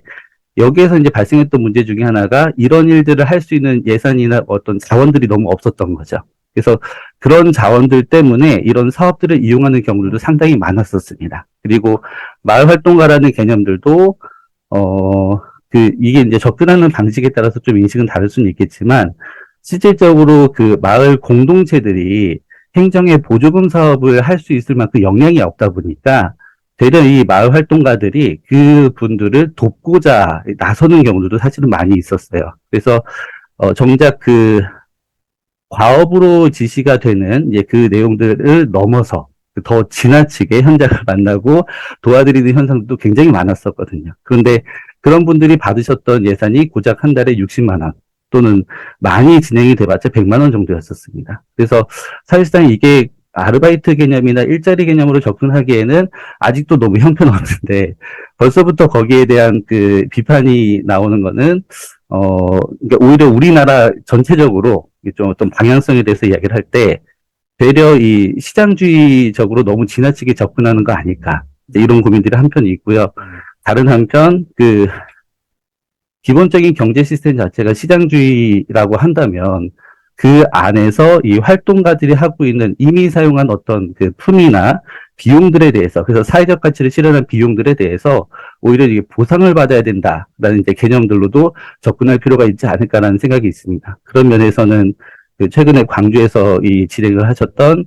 여기에서 이제 발생했던 문제 중에 하나가 이런 일들을 할 수 있는 예산이나 어떤 자원들이 너무 없었던 거죠. 그래서 그런 자원들 때문에 이런 사업들을 이용하는 경우들도 상당히 많았었습니다. 그리고 마을 활동가라는 개념들도 이게 이제 접근하는 방식에 따라서 좀 인식은 다를 수는 있겠지만, 실질적으로 그 마을 공동체들이 행정의 보조금 사업을 할 수 있을 만큼 역량이 없다 보니까 되려 이 마을 활동가들이 그 분들을 돕고자 나서는 경우들도 사실은 많이 있었어요. 그래서 정작 과업으로 지시가 되는 이제 그 내용들을 넘어서 더 지나치게 현장을 만나고 도와드리는 현상도 굉장히 많았었거든요. 그런데 그런 분들이 받으셨던 예산이 고작 한 달에 60만 원 또는 많이 진행이 돼봤자 100만 원 정도였었습니다. 그래서 사실상 이게 아르바이트 개념이나 일자리 개념으로 접근하기에는 아직도 너무 형편없는데, 벌써부터 거기에 대한 비판이 나오는 거는 그러니까 오히려 우리나라 전체적으로 좀 어떤 방향성에 대해서 이야기를 할 때 되려 이 시장주의적으로 너무 지나치게 접근하는 거 아닐까, 이런 고민들이 한편 있고요. 다른 한편 기본적인 경제 시스템 자체가 시장주의라고 한다면 그 안에서 이 활동가들이 하고 있는 이미 사용한 어떤 품이나 비용들에 대해서, 그래서 사회적 가치를 실현한 비용들에 대해서 오히려 이게 보상을 받아야 된다라는 이제 개념들로도 접근할 필요가 있지 않을까라는 생각이 있습니다. 그런 면에서는 최근에 광주에서 진행을 하셨던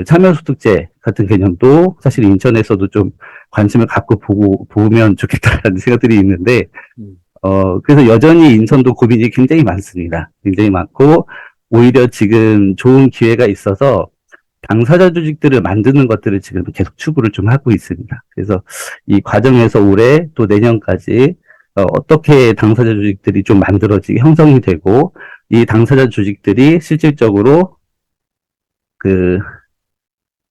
참여소득제 같은 개념도 사실 인천에서도 좀 관심을 갖고 보면 좋겠다라는 생각들이 있는데, 음. 그래서 여전히 인천도 고민이 굉장히 많습니다. 굉장히 많고, 오히려 지금 좋은 기회가 있어서 당사자 조직들을 만드는 것들을 지금 계속 추구를 좀 하고 있습니다. 그래서 이 과정에서 올해 또 내년까지 어떻게 당사자 조직들이 좀 만들어지게 형성이 되고, 이 당사자 조직들이 실질적으로 그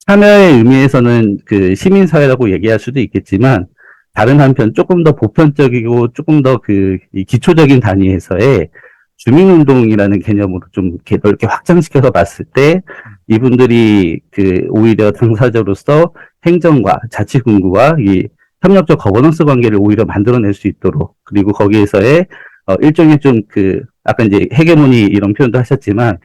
참여의 의미에서는 그 시민사회라고 얘기할 수도 있겠지만, 다른 한편 조금 더 보편적이고 조금 더 이 기초적인 단위에서의 주민운동이라는 개념으로 좀 넓게 확장시켜서 봤을 때, 이분들이 오히려 당사자로서 행정과 자치군구와 이 협력적 거버넌스 관계를 오히려 만들어낼 수 있도록, 그리고 거기에서의 일종의 좀 아까 이제 헤게모니 이런 표현도 하셨지만,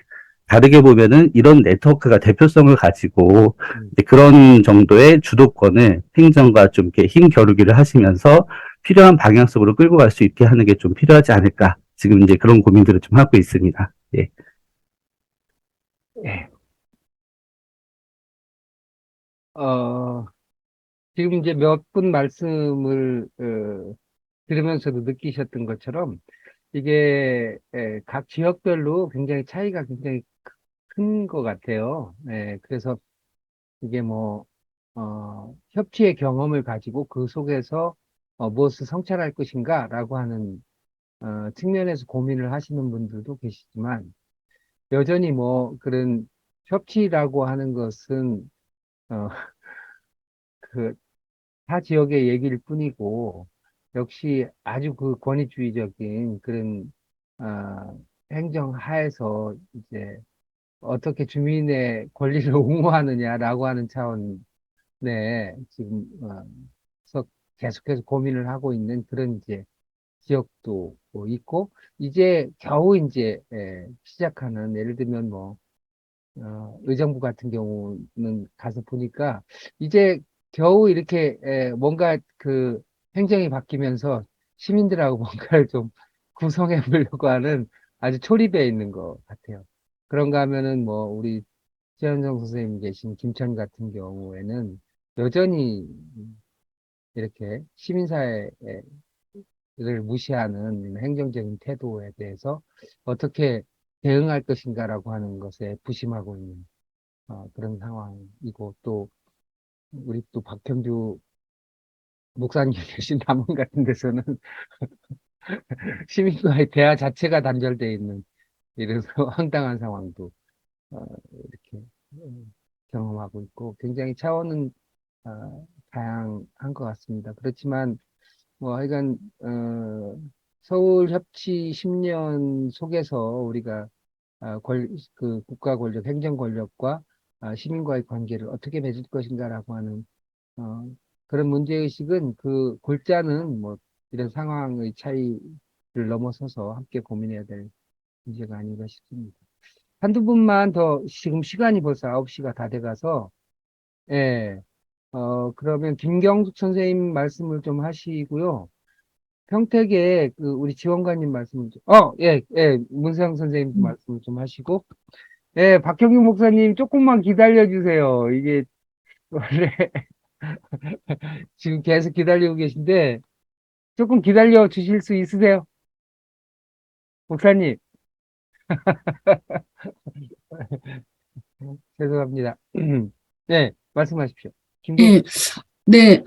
다르게 보면은 이런 네트워크가 대표성을 가지고 그런 정도의 주도권을 행정과 좀 이렇게 힘 겨루기를 하시면서 필요한 방향성으로 끌고 갈 수 있게 하는 게 좀 필요하지 않을까. 지금 이제 그런 고민들을 좀 하고 있습니다. 예. 예. 지금 이제 몇 분 말씀을 들으면서도 느끼셨던 것처럼 이게 각 지역별로 굉장히 차이가 굉장히 큰 것 같아요. 그래서 이게 뭐 협치의 경험을 가지고 그 속에서 무엇을 성찰할 것인가라고 하는 측면에서 고민을 하시는 분들도 계시지만, 여전히 뭐 그런 협치라고 하는 것은 어, 타 지역의 얘기일 뿐이고, 역시 아주 그 권위주의적인 그런 행정 하에서 이제 어떻게 주민의 권리를 옹호하느냐라고 하는 차원에 지금 계속해서 고민을 하고 있는 그런 이제 지역도 뭐 있고, 이제 겨우 이제 시작하는, 예를 들면 뭐 의정부 같은 경우는 가서 보니까 이제 겨우 이렇게 뭔가 그 행정이 바뀌면서 시민들하고 뭔가를 좀 구성해 보려고 하는 아주 초립해 있는 것 같아요. 그런가 하면은 뭐 우리 최현정 선생님 계신 김천 같은 경우에는 여전히 이렇게 시민사회를 무시하는 행정적인 태도에 대해서 어떻게 대응할 것인가라고 하는 것에 부심하고 있는 그런 상황이고, 또 우리 또 박형주 목사님 계신 남원 같은 데서는 시민과의 대화 자체가 단절되어 있는 이런 황당한 상황도 이렇게 경험하고 있고, 굉장히 차원은 다양한 것 같습니다. 그렇지만 뭐 하여간 서울 협치 10년 속에서 우리가 그 국가 권력, 행정 권력과 시민과의 관계를 어떻게 맺을 것인가라고 하는 그런 문제의식은, 그 골자는 뭐 이런 상황의 차이를 넘어서서 함께 고민해야 될 문제가 아닌가 싶습니다. 한두 분만 더, 지금 시간이 벌써 9시가 다 돼가서, 예, 그러면 김경숙 선생님 말씀을 좀 하시고요. 평택에 그 우리 지원관님 말씀을 좀, 문세영 선생님 말씀을 좀 하시고, 박형규 목사님 조금만 기다려 주세요. 이게 원래 지금 계속 기다리고 계신데 조금 기다려 주실 수 있으세요? 목사님, 죄송합니다. 네, 말씀하십시오. 예, 네,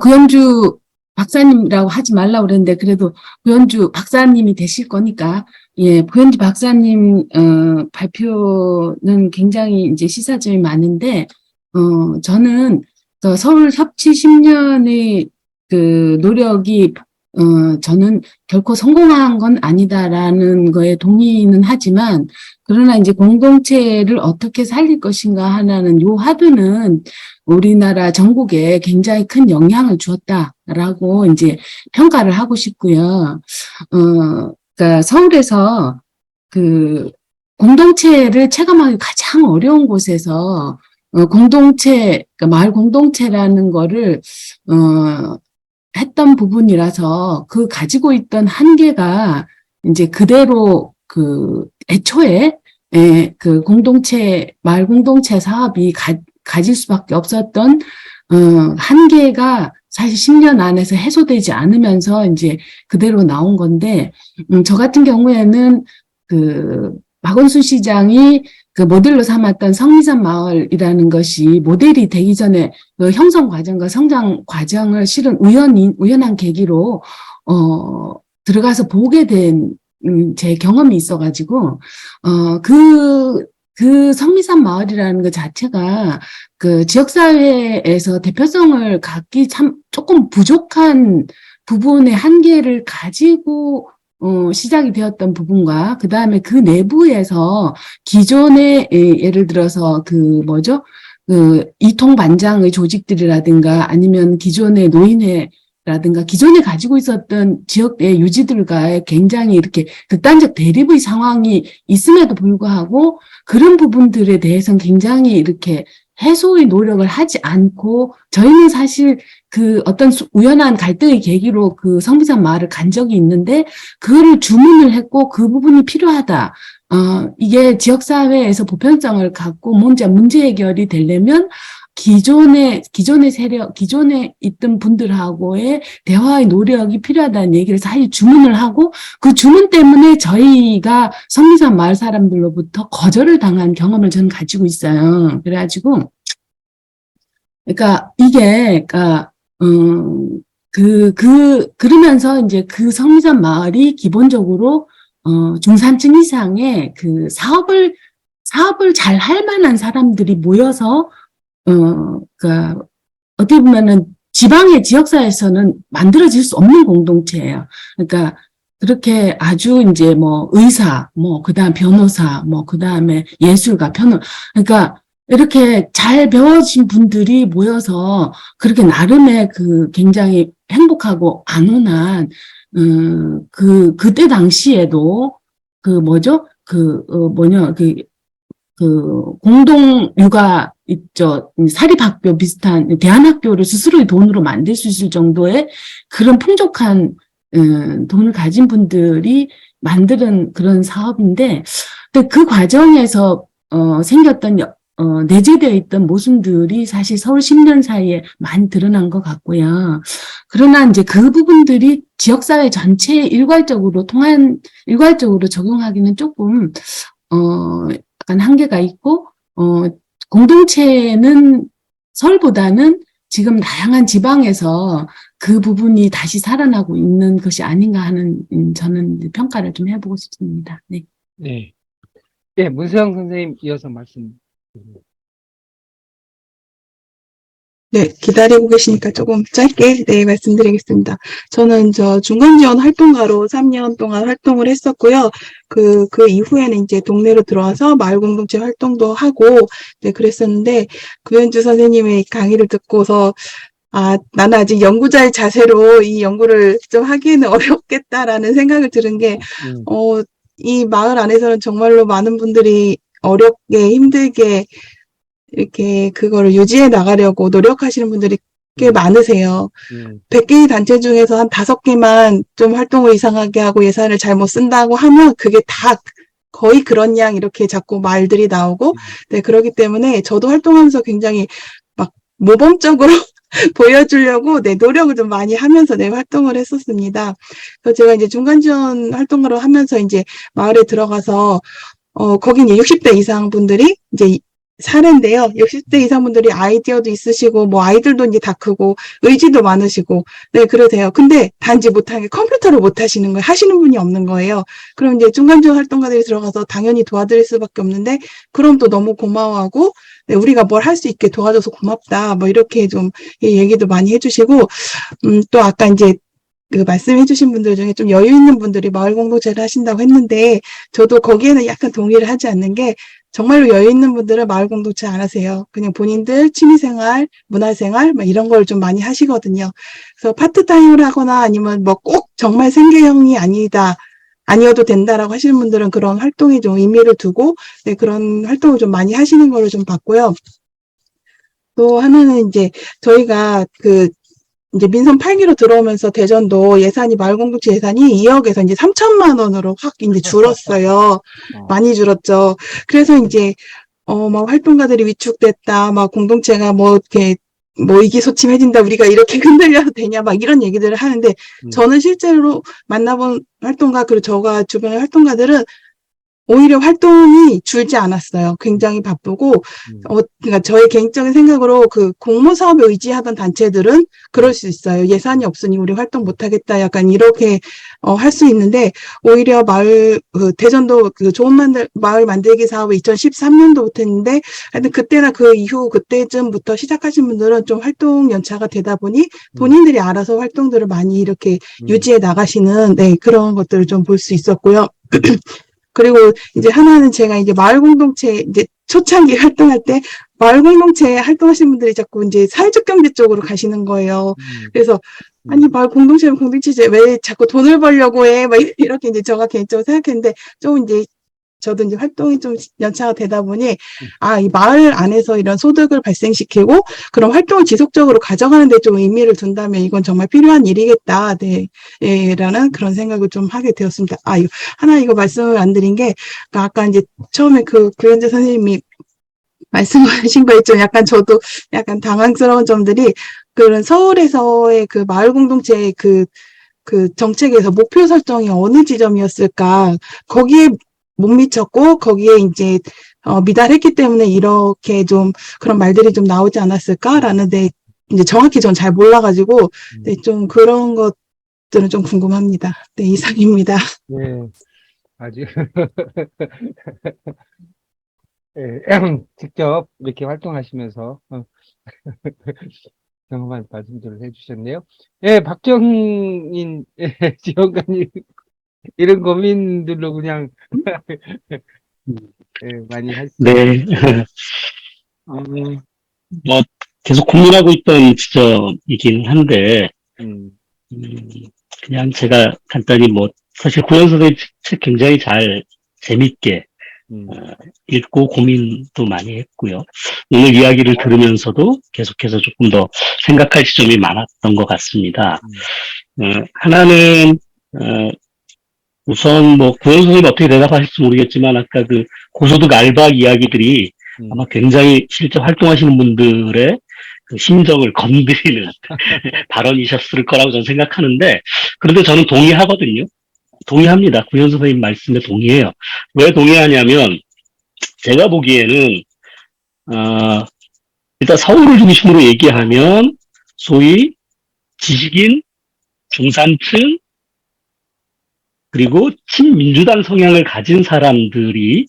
구현주 박사님이라고 하지 말라고 그랬는데, 그래도 구현주 박사님이 되실 거니까, 예, 구현주 박사님, 발표는 굉장히 이제 시사점이 많은데, 저는 그 서울 협치 10년의 그 노력이, 저는 결코 성공한 건 아니다라는 거에 동의는 하지만, 그러나 이제 공동체를 어떻게 살릴 것인가 하는 요 화두는 우리나라 전국에 굉장히 큰 영향을 주었다라고 이제 평가를 하고 싶고요. 그러니까 서울에서 그 공동체를 체감하기 가장 어려운 곳에서 공동체, 그러니까 마을 공동체라는 거를 했던 부분이라서 그 가지고 있던 한계가 이제 그대로 그 애초에 그 공동체, 마을 공동체 사업이 가질 수밖에 없었던 한계가 사실 10년 안에서 해소되지 않으면서 이제 그대로 나온 건데, 저 같은 경우에는 박원순 시장이 그 모델로 삼았던 성미산 마을이라는 것이 모델이 되기 전에 그 형성 과정과 성장 과정을 실은 우연한 계기로, 들어가서 보게 된, 제 경험이 있어가지고, 그 성미산 마을이라는 것 자체가 그 지역사회에서 대표성을 갖기 참 조금 부족한 부분의 한계를 가지고 시작이 되었던 부분과 그 다음에 그 내부에서 기존의 예를 들어서 이통반장의 조직들이라든가 아니면 기존의 노인회라든가 기존에 가지고 있었던 지역의 유지들과의 굉장히 이렇게 극단적 대립의 상황이 있음에도 불구하고 그런 부분들에 대해서는 굉장히 이렇게 해소의 노력을 하지 않고 저희는 사실 그 어떤 우연한 갈등의 계기로 그 성미산 마을을 간 적이 있는데 그거를 주문을 했고 그 부분이 필요하다. 이게 지역사회에서 보편성을 갖고 문제 해결이 되려면 기존의 세력, 기존에 있던 분들하고의 대화의 노력이 필요하다는 얘기를 사실 주문을 하고 그 주문 때문에 저희가 성미산 마을 사람들로부터 거절을 당한 경험을 저는 가지고 있어요. 그래가지고, 그러면서 이제 그 성미산 마을이 기본적으로, 중산층 이상의 그 사업을 잘 할 만한 사람들이 모여서 어떻게 보면은 지방의 지역사회에서는 만들어질 수 없는 공동체예요. 그러니까 그렇게 아주 이제 의사, 그다음 변호사, 그다음에 예술가, 그러니까 이렇게 잘 배워진 분들이 모여서 그렇게 나름의 굉장히 행복하고 안온한, 그때 당시에도 공동 육아 있죠. 사립학교 비슷한 대안학교를 스스로의 돈으로 만들 수 있을 정도의 그런 풍족한 돈을 가진 분들이 만드는 그런 사업인데, 근데 그 과정에서 생겼던 내재되어 있던 모순들이 사실 서울 10년 사이에 많이 드러난 것 같고요. 그러나 이제 그 부분들이 지역사회 전체에 일괄적으로 적용하기는 조금 약간 한계가 있고, 공동체는 서울보다는 지금 다양한 지방에서 그 부분이 다시 살아나고 있는 것이 아닌가 하는, 저는 평가를 좀 해보고 싶습니다. 네. 네. 네, 문세영 선생님 이어서 말씀. 네, 기다리고 계시니까 조금 짧게, 말씀드리겠습니다. 저는 중간지원 활동가로 3년 동안 활동을 했었고요. 그 이후에는 이제 동네로 들어와서 마을공동체 활동도 하고, 그랬었는데, 구현주 선생님의 강의를 듣고서, 나는 아직 연구자의 자세로 이 연구를 좀 하기에는 어렵겠다라는 생각을 들은 게, 이 마을 안에서는 정말로 많은 분들이 어렵게, 힘들게, 이렇게 그거를 유지해 나가려고 노력하시는 분들이 꽤 많으세요. 100개의 단체 중에서 한 5개만 좀 활동을 이상하게 하고 예산을 잘못 쓴다고 하면 그게 다 거의 그런 양 이렇게 자꾸 말들이 나오고, 그러기 때문에 저도 활동하면서 굉장히 막 모범적으로 보여주려고 노력을 좀 많이 하면서 활동을 했었습니다. 그래서 제가 이제 중간지원 활동을 하면서 이제 마을에 들어가서, 거기 이제 60대 이상 분들이 이제 사례인데요. 60대 이상 분들이 아이디어도 있으시고, 아이들도 이제 다 크고, 의지도 많으시고, 그러세요. 근데 단지 못하는 게 컴퓨터를 못 하시는 거예요. 하시는 분이 없는 거예요. 그럼 이제 중간지원 활동가들이 들어가서 당연히 도와드릴 수밖에 없는데, 그럼 또 너무 고마워하고, 우리가 뭘 할 수 있게 도와줘서 고맙다. 이렇게 좀 얘기도 많이 해주시고, 또 아까 이제 말씀해주신 분들 중에 좀 여유 있는 분들이 마을 공동체를 하신다고 했는데, 저도 거기에는 약간 동의를 하지 않는 게, 정말로 여유 있는 분들은 마을 공동체 안 하세요. 그냥 본인들 취미생활, 문화생활, 이런 걸 좀 많이 하시거든요. 그래서 파트타임을 하거나 아니면 꼭 정말 생계형이 아니어도 된다라고 하시는 분들은 그런 활동에 좀 의미를 두고, 그런 활동을 좀 많이 하시는 걸로 좀 봤고요. 또 하나는 이제 저희가 이제 민선 8기로 들어오면서 대전도 예산이 마을공동체 예산이 2억에서 이제 3천만 원으로 확 이제 줄었어요. 많이 줄었죠. 그래서 이제 막 활동가들이 위축됐다, 막 공동체가 이렇게 뭐 의기소침해진다, 우리가 이렇게 흔들려도 되냐, 막 이런 얘기들을 하는데, 저는 실제로 만나본 활동가, 그리고 저가 주변의 활동가들은 오히려 활동이 줄지 않았어요. 굉장히 바쁘고, 그러니까 저의 개인적인 생각으로 그 공모 사업에 의지하던 단체들은 그럴 수 있어요. 예산이 없으니 우리 활동 못하겠다. 약간 이렇게, 할 수 있는데, 오히려 대전도 그 좋은 마을 만들기 사업을 2013년도부터 했는데, 하여튼 그때나 그 이후 그때쯤부터 시작하신 분들은 좀 활동 연차가 되다 보니 본인들이 알아서 활동들을 많이 이렇게 유지해 나가시는, 네, 그런 것들을 좀 볼 수 있었고요. 그리고 이제 하나는 제가 이제 마을 공동체 이제 초창기 활동할 때 마을 공동체 활동하시는 분들이 자꾸 이제 사회적 경제 쪽으로 가시는 거예요. 그래서 아니 마을 공동체는 공동체지 왜 자꾸 돈을 벌려고 해? 막 이렇게 이제 제가 개인적으로 생각했는데 좀 이제 저도 이제 활동이 좀 연차가 되다 보니 이 마을 안에서 이런 소득을 발생시키고 그런 활동을 지속적으로 가져가는 데 좀 의미를 둔다면 이건 정말 필요한 일이겠다. 네. 예, 라는 그런 생각을 좀 하게 되었습니다. 이거 말씀을 안 드린 게 아까 이제 처음에 그 구현재 선생님이 말씀하신 거에 좀 약간 저도 약간 당황스러운 점들이 그런 서울에서의 그 마을 공동체의 그 정책에서 목표 설정이 어느 지점이었을까? 거기에 못 미쳤고 거기에 이제 미달했기 때문에 이렇게 좀 그런 말들이 좀 나오지 않았을까라는 데 이제 정확히 전 잘 몰라가지고 네, 좀 그런 것들은 좀 궁금합니다. 네, 이상입니다. 네, 아주 예, 직접 이렇게 활동하시면서 경험한 말씀들을 해주셨네요. 예, 박정인 지원관님 이런 고민들로 그냥 예, 많이 하시죠. 네. 뭐, 계속 고민하고 있던 지점이긴 한데, 음, 그냥 제가 간단히 사실 구현 선생님 책 굉장히 재밌게, 음, 읽고 고민도 많이 했고요. 오늘 이야기를 들으면서도 계속해서 조금 더 생각할 지점이 많았던 것 같습니다. 하나는, 우선 구현 선생님 어떻게 대답하실지 모르겠지만, 아까 그 고소득 알바 이야기들이 아마 굉장히 실제 활동하시는 분들의 그 심정을 건드리는 발언이셨을 거라고 저는 생각하는데, 그런데 저는 동의하거든요. 동의합니다. 구현 선생님 말씀에 동의해요. 왜 동의하냐면, 제가 보기에는, 일단 서울을 중심으로 얘기하면, 소위 지식인, 중산층, 그리고 친민주당 성향을 가진 사람들이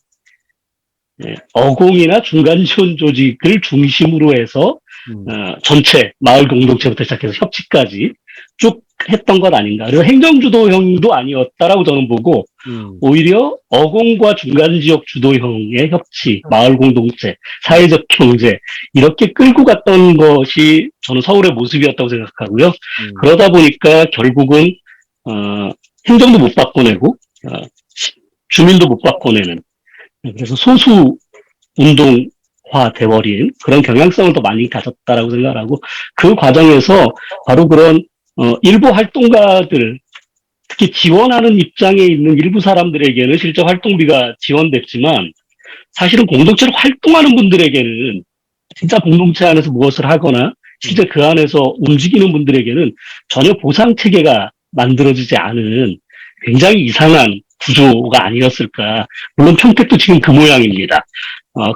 어공이나 중간 지원 조직을 중심으로 해서 전체 마을 공동체부터 시작해서 협치까지 쭉 했던 것 아닌가. 그래서 행정주도형도 아니었다라고 저는 보고 오히려 어공과 중간 지역 주도형의 협치, 마을 공동체, 사회적 경제 이렇게 끌고 갔던 것이 저는 서울의 모습이었다고 생각하고요. 그러다 보니까 결국은 행정도 못 바꿔내고 주민도 못 바꿔내는 그래서 소수 운동화 돼버린 그런 경향성을 더 많이 가졌다라고 생각하고 그 과정에서 바로 그런 일부 활동가들 특히 지원하는 입장에 있는 일부 사람들에게는 실제 활동비가 지원됐지만 사실은 공동체로 활동하는 분들에게는 진짜 공동체 안에서 무엇을 하거나 실제 그 안에서 움직이는 분들에게는 전혀 보상 체계가 만들어지지 않은 굉장히 이상한 구조가 아니었을까. 물론 평택도 지금 그 모양입니다.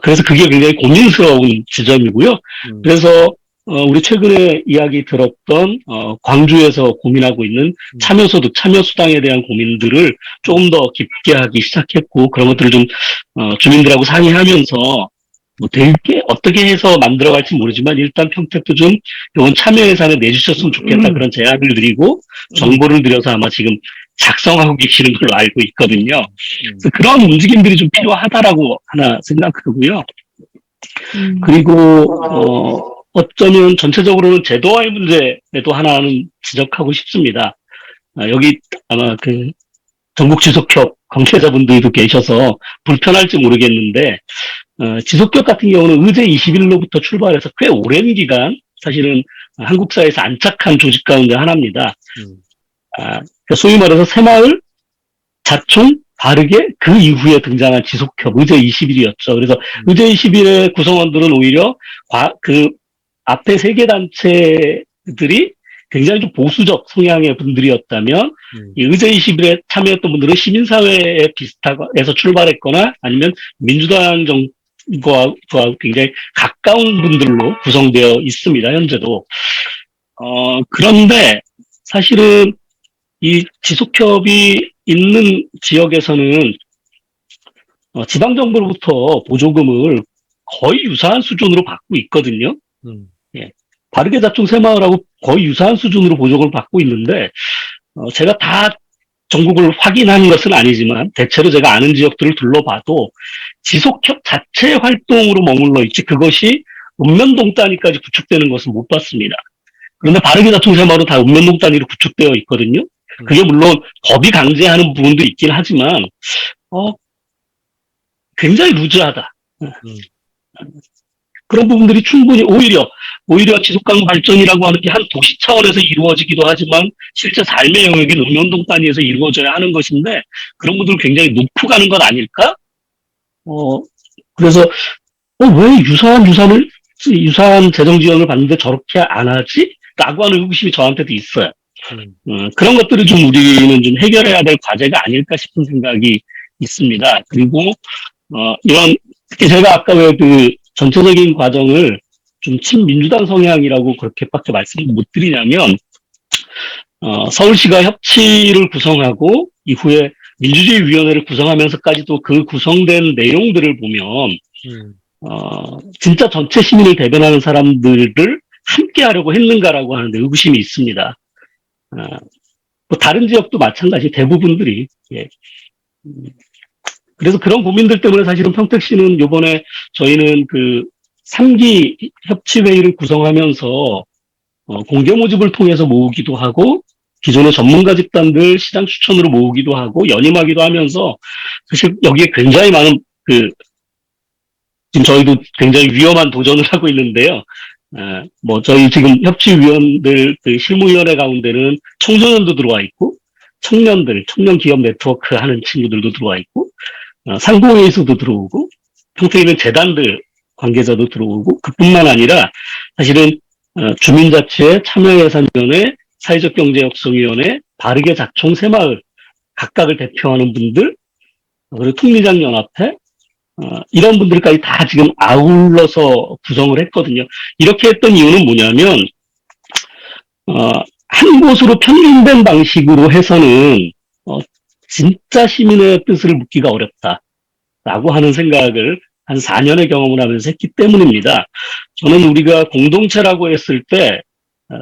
그래서 그게 굉장히 고민스러운 지점이고요. 그래서 우리 최근에 이야기 들었던 광주에서 고민하고 있는 참여소득, 참여수당에 대한 고민들을 조금 더 깊게 하기 시작했고 그런 것들을 좀 주민들하고 상의하면서 되게 어떻게 해서 만들어갈지 모르지만 일단 평택도 좀 이번 참여 예산을 내주셨으면 좋겠다 그런 제안을 드리고 정보를 드려서 아마 지금 작성하고 계시는 걸로 알고 있거든요. 그래서 그런 움직임들이 좀 필요하다라고 하나 생각하고요. 그리고 어쩌면 전체적으로는 제도화의 문제에도 하나는 지적하고 싶습니다. 여기 아마 그 전국지속협 관계자분들도 계셔서 불편할지 모르겠는데 지속협 같은 경우는 의제 20일로부터 출발해서 꽤 오랜 기간 사실은 한국 사회에서 안착한 조직 가운데 하나입니다. 소위 말해서 새마을, 자충, 바르게 그 이후에 등장한 지속협 의제 20일이었죠. 그래서 의제 20일의 구성원들은 오히려 앞에 세 개 단체들이 굉장히 좀 보수적 성향의 분들이었다면 이 의제21에 참여했던 분들은 시민사회에 비슷해서 출발했거나 아니면 민주당 정과 굉장히 가까운 분들로 구성되어 있습니다. 현재도. 그런데 사실은 이 지속협이 있는 지역에서는 지방정부로부터 보조금을 거의 유사한 수준으로 받고 있거든요. 예. 바르게 자충 새마을하고 거의 유사한 수준으로 보조금을 받고 있는데, 제가 다 전국을 확인한 것은 아니지만, 대체로 제가 아는 지역들을 둘러봐도, 지속협 자체 활동으로 머물러 있지, 그것이 읍면동 단위까지 구축되는 것은 못 봤습니다. 그런데 바르게 자충 새마을은 다 읍면동 단위로 구축되어 있거든요. 그게 물론 법이 강제하는 부분도 있긴 하지만, 굉장히 루즈하다. 그런 부분들이 충분히 오히려 지속가능 발전이라고 하는 게 한 도시 차원에서 이루어지기도 하지만 실제 삶의 영역인 읍면동 단위에서 이루어져야 하는 것인데 그런 분들은 굉장히 높고 가는 것 아닐까? 그래서 왜 유사한 재정 지원을 받는데 저렇게 안 하지? 라고 하는 의구심이 저한테도 있어요. 그런 것들을 좀 우리는 좀 해결해야 될 과제가 아닐까 싶은 생각이 있습니다. 그리고 이런 특히 제가 아까 왜 그 전체적인 과정을 좀 친민주당 성향이라고 그렇게밖에 말씀을 못 드리냐면 서울시가 협치를 구성하고 이후에 민주주의위원회를 구성하면서까지도 그 구성된 내용들을 보면 진짜 전체 시민을 대변하는 사람들을 함께 하려고 했는가라고 하는데 의구심이 있습니다. 뭐 다른 지역도 마찬가지 대부분들이 예. 그래서 그런 고민들 때문에 사실은 평택시는 요번에 저희는 그 3기 협치회의를 구성하면서 공개 모집을 통해서 모으기도 하고 기존의 전문가 집단들 시장 추천으로 모으기도 하고 연임하기도 하면서 사실 여기에 굉장히 많은 지금 저희도 굉장히 위험한 도전을 하고 있는데요. 뭐 저희 지금 협치위원들 그 실무위원회 가운데는 청소년도 들어와 있고 청년 기업 네트워크 하는 친구들도 들어와 있고 상공회의소도 들어오고 평택에 있는 재단들 관계자도 들어오고 그뿐만 아니라 사실은 주민자치회 참여예산위원회 사회적경제협성위원회 바르게 작총 새마을 각각을 대표하는 분들 그리고 통리장연합회 이런 분들까지 다 지금 아울러서 구성을 했거든요. 이렇게 했던 이유는 뭐냐면 한 곳으로 편중된 방식으로 해서는 진짜 시민의 뜻을 묻기가 어렵다라고 하는 생각을 한 4년의 경험을 하면서 했기 때문입니다. 저는 우리가 공동체라고 했을 때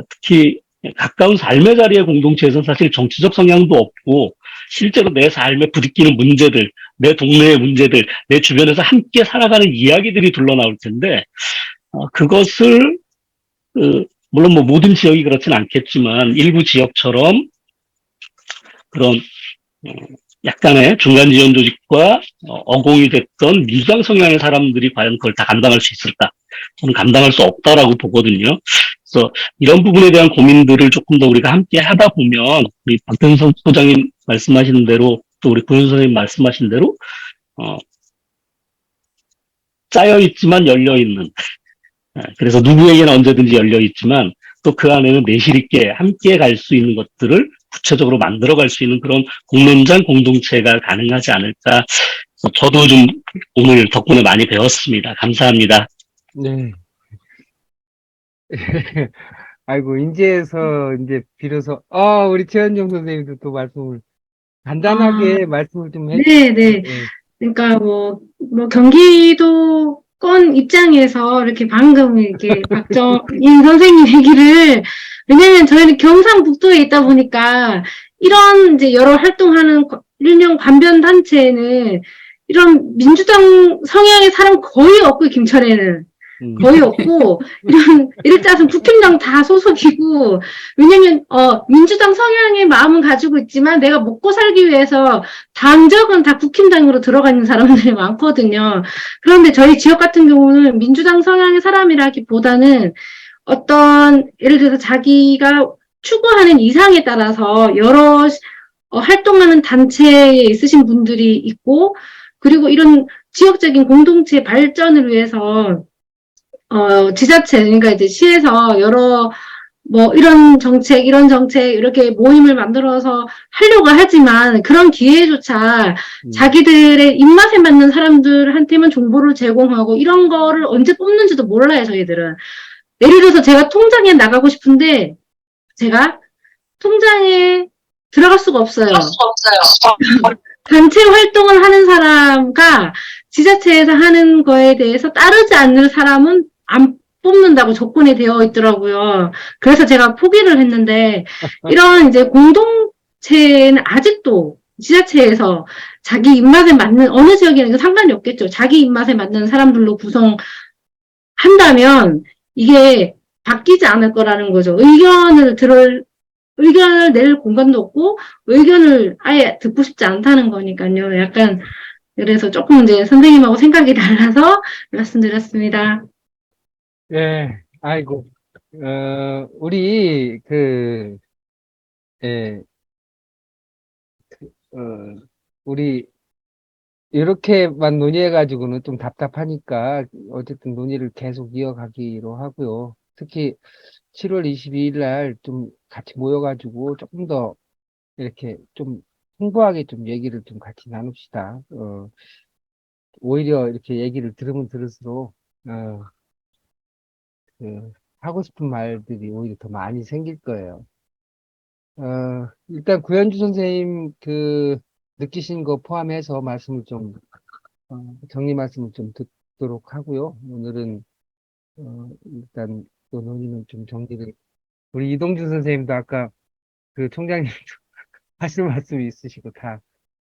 특히 가까운 삶의 자리의 공동체에서는 사실 정치적 성향도 없고 실제로 내 삶에 부딪히는 문제들, 내 동네의 문제들, 내 주변에서 함께 살아가는 이야기들이 둘러나올 텐데 그것을 물론 뭐 모든 지역이 그렇진 않겠지만 일부 지역처럼 그런 약간의 중간 지원 조직과 어공이 됐던 민주당 성향의 사람들이 과연 그걸 다 감당할 수 있을까? 저는 감당할 수 없다라고 보거든요. 그래서 이런 부분에 대한 고민들을 조금 더 우리가 함께 하다 보면 우리 박태선 소장님 말씀하신 대로 또 우리 고현 선생님 말씀하신 대로 짜여 있지만 열려 있는 그래서 누구에게나 언제든지 열려 있지만 또 그 안에는 내실 있게 함께 갈 수 있는 것들을 구체적으로 만들어갈 수 있는 그런 공론장 공동체가 가능하지 않을까. 저도 좀 오늘 덕분에 많이 배웠습니다. 감사합니다. 네. 아이고, 인제에서 이제 비로소, 우리 최현정 선생님도 또 말씀을, 간단하게 말씀을 좀 네. 네. 그러니까 경기도권 입장에서 이렇게 방금 이렇게 박정인 선생님 얘기를 왜냐면 저희는 경상북도에 있다 보니까 이런 이제 여러 활동하는 일명 관변 단체는 이런 민주당 성향의 사람 거의 없고 김천에는 거의 없고 이럴 짜서 국힘당 다 소속이고 왜냐면 민주당 성향의 마음은 가지고 있지만 내가 먹고 살기 위해서 당적은 다 국힘당으로 들어가 있는 사람들이 많거든요. 그런데 저희 지역 같은 경우는 민주당 성향의 사람이라기보다는 어떤 예를 들어서 자기가 추구하는 이상에 따라서 여러 활동하는 단체에 있으신 분들이 있고 그리고 이런 지역적인 공동체 발전을 위해서 지자체, 그러니까 이제 시에서 여러, 뭐, 이런 정책, 이렇게 모임을 만들어서 하려고 하지만 그런 기회조차 자기들의 입맛에 맞는 사람들한테만 정보를 제공하고 이런 거를 언제 뽑는지도 몰라요, 저희들은. 예를 들어서 제가 통장에 나가고 싶은데 제가 통장에 들어갈 수가 없어요. 단체 활동을 하는 사람과 지자체에서 하는 거에 대해서 따르지 않는 사람은 안 뽑는다고 조건이 되어 있더라고요. 그래서 제가 포기를 했는데, 이런 이제 공동체는 아직도 지자체에서 자기 입맛에 맞는, 어느 지역에는 상관이 없겠죠. 자기 입맛에 맞는 사람들로 구성한다면 이게 바뀌지 않을 거라는 거죠. 의견을 낼 공간도 없고, 의견을 아예 듣고 싶지 않다는 거니까요. 약간, 그래서 조금 이제 선생님하고 생각이 달라서 말씀드렸습니다. 예, 아이고, 우리, 예, 어, 우리, 이렇게만 논의해가지고는 좀 답답하니까, 어쨌든 논의를 계속 이어가기로 하고요. 특히 7월 22일 날 좀 같이 모여가지고 조금 더 이렇게 좀 풍부하게 좀 얘기를 좀 같이 나눕시다. 오히려 이렇게 얘기를 들으면 들을수록, 하고 싶은 말들이 오히려 더 많이 생길 거예요. 일단 구현주 선생님 느끼신 거 포함해서 말씀을 좀, 정리 말씀을 좀 듣도록 하고요. 오늘은, 일단 또 논의는 좀 정리를, 우리 이동준 선생님도 아까 그 총장님 하실 말씀이 있으시고 다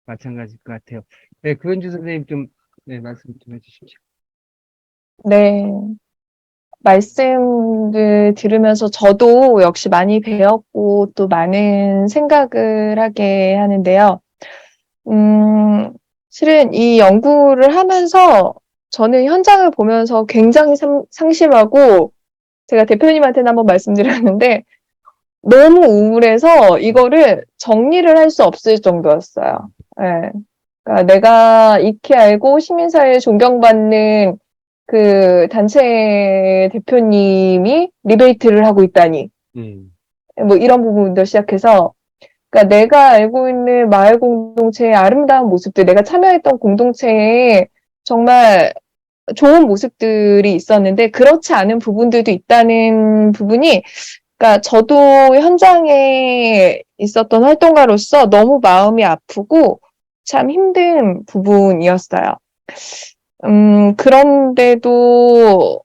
마찬가지일 것 같아요. 네, 구현주 선생님 좀, 네, 말씀 좀 해주십시오. 네, 말씀을 들으면서 저도 역시 많이 배웠고 또 많은 생각을 하게 하는데요. 실은 이 연구를 하면서 저는 현장을 보면서 굉장히 상심하고 제가 대표님한테는 한번 말씀드렸는데 너무 우울해서 이거를 정리를 할 수 없을 정도였어요. 예. 그러니까 내가 익히 알고 시민사회에 존경받는 그 단체 대표님이 리베이트를 하고 있다니. 뭐 이런 부분부터 시작해서 그러니까 내가 알고 있는 마을 공동체의 아름다운 모습들, 내가 참여했던 공동체에 정말 좋은 모습들이 있었는데 그렇지 않은 부분들도 있다는 부분이 그러니까 저도 현장에 있었던 활동가로서 너무 마음이 아프고 참 힘든 부분이었어요. 그런데도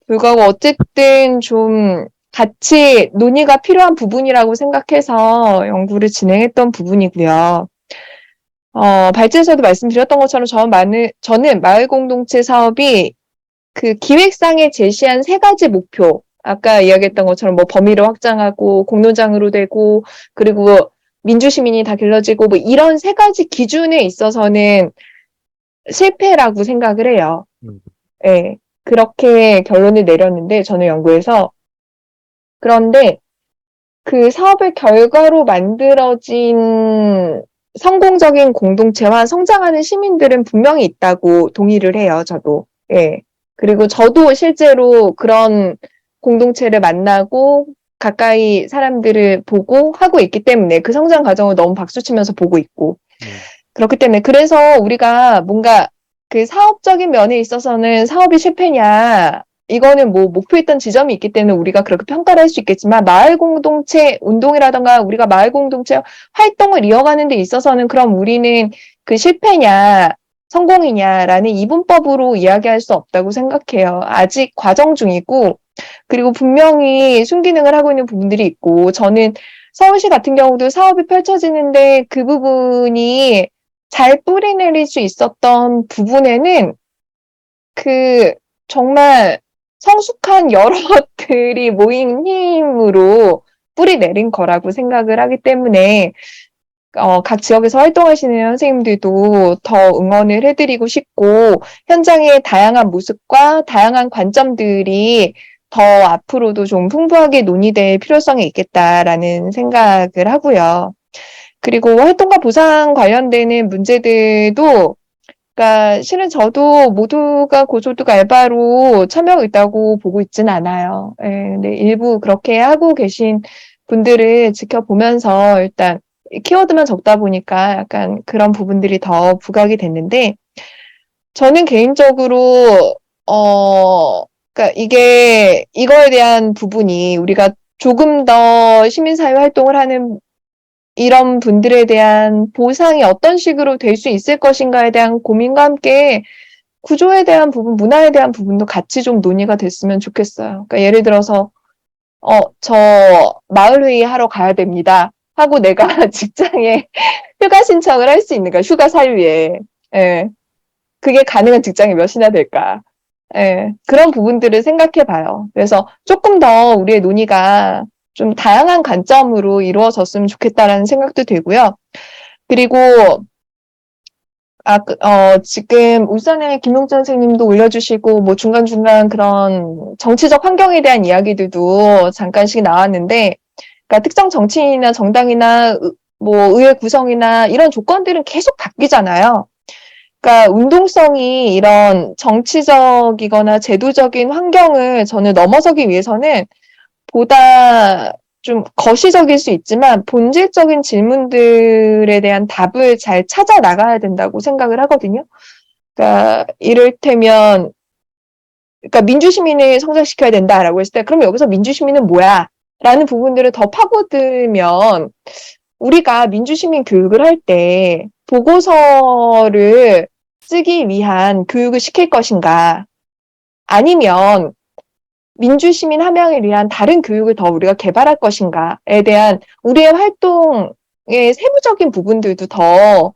불구하고 어쨌든 좀 같이 논의가 필요한 부분이라고 생각해서 연구를 진행했던 부분이고요. 발제에서도 말씀드렸던 것처럼 저는 마을 공동체 사업이 그 기획상에 제시한 3가지 목표, 아까 이야기했던 것처럼 뭐 범위를 확장하고 공론장으로 되고 그리고 민주시민이 다 길러지고 뭐 이런 3가지 기준에 있어서는 실패라고 생각을 해요. 예, 그렇게 결론을 내렸는데 저는 연구에서 그런데 그 사업의 결과로 만들어진 성공적인 공동체와 성장하는 시민들은 분명히 있다고 동의를 해요, 저도. 예. 그리고 저도 실제로 그런 공동체를 만나고 가까이 사람들을 보고 하고 있기 때문에 그 성장 과정을 너무 박수치면서 보고 있고. 그렇기 때문에 그래서 우리가 뭔가 그 사업적인 면에 있어서는 사업이 실패냐, 이거는 뭐 목표했던 지점이 있기 때문에 우리가 그렇게 평가를 할 수 있겠지만 마을 공동체 운동이라던가 우리가 마을 공동체 활동을 이어가는 데 있어서는 그럼 우리는 그 실패냐 성공이냐라는 이분법으로 이야기할 수 없다고 생각해요. 아직 과정 중이고 그리고 분명히 순기능을 하고 있는 부분들이 있고 저는 서울시 같은 경우도 사업이 펼쳐지는데 그 부분이 잘 뿌리내릴 수 있었던 부분에는 그 정말 성숙한 여러 것들이 모인 힘으로 뿌리내린 거라고 생각을 하기 때문에 각 지역에서 활동하시는 선생님들도 더 응원을 해드리고 싶고 현장의 다양한 모습과 다양한 관점들이 더 앞으로도 좀 풍부하게 논의될 필요성이 있겠다라는 생각을 하고요. 그리고 활동가 보상 관련되는 문제들도 그러니까 실은 저도 모두가 고소득 알바로 참여하고 있다고 보고 있진 않아요. 예, 근데 일부 그렇게 하고 계신 분들을 지켜보면서 일단 키워드만 적다 보니까 약간 그런 부분들이 더 부각이 됐는데 저는 개인적으로 그러니까 이거에 대한 부분이 우리가 조금 더 시민사회 활동을 하는 이런 분들에 대한 보상이 어떤 식으로 될 수 있을 것인가에 대한 고민과 함께 구조에 대한 부분, 문화에 대한 부분도 같이 좀 논의가 됐으면 좋겠어요. 그러니까 예를 들어서 저 마을회의 하러 가야 됩니다. 하고 내가 직장에 휴가 신청을 할 수 있는 거야. 휴가 사유에. 예. 그게 가능한 직장이 몇이나 될까? 예. 그런 부분들을 생각해 봐요. 그래서 조금 더 우리의 논의가 좀 다양한 관점으로 이루어졌으면 좋겠다라는 생각도 들고요. 그리고 지금 울산의 김용전 선생님도 올려주시고, 뭐 중간중간 그런 정치적 환경에 대한 이야기들도 잠깐씩 나왔는데, 그러니까 특정 정치인이나 정당이나 뭐 의회 구성이나 이런 조건들은 계속 바뀌잖아요. 그러니까 운동성이 이런 정치적이거나 제도적인 환경을 저는 넘어서기 위해서는 보다 좀 거시적일 수 있지만 본질적인 질문들에 대한 답을 잘 찾아 나가야 된다고 생각을 하거든요. 그러니까 이를테면 그러니까 민주시민을 성장시켜야 된다라고 했을 때 그럼 여기서 민주시민은 뭐야? 라는 부분들을 더 파고들면 우리가 민주시민 교육을 할 때 보고서를 쓰기 위한 교육을 시킬 것인가? 아니면 민주시민 함양을 위한 다른 교육을 더 우리가 개발할 것인가에 대한 우리의 활동의 세부적인 부분들도 더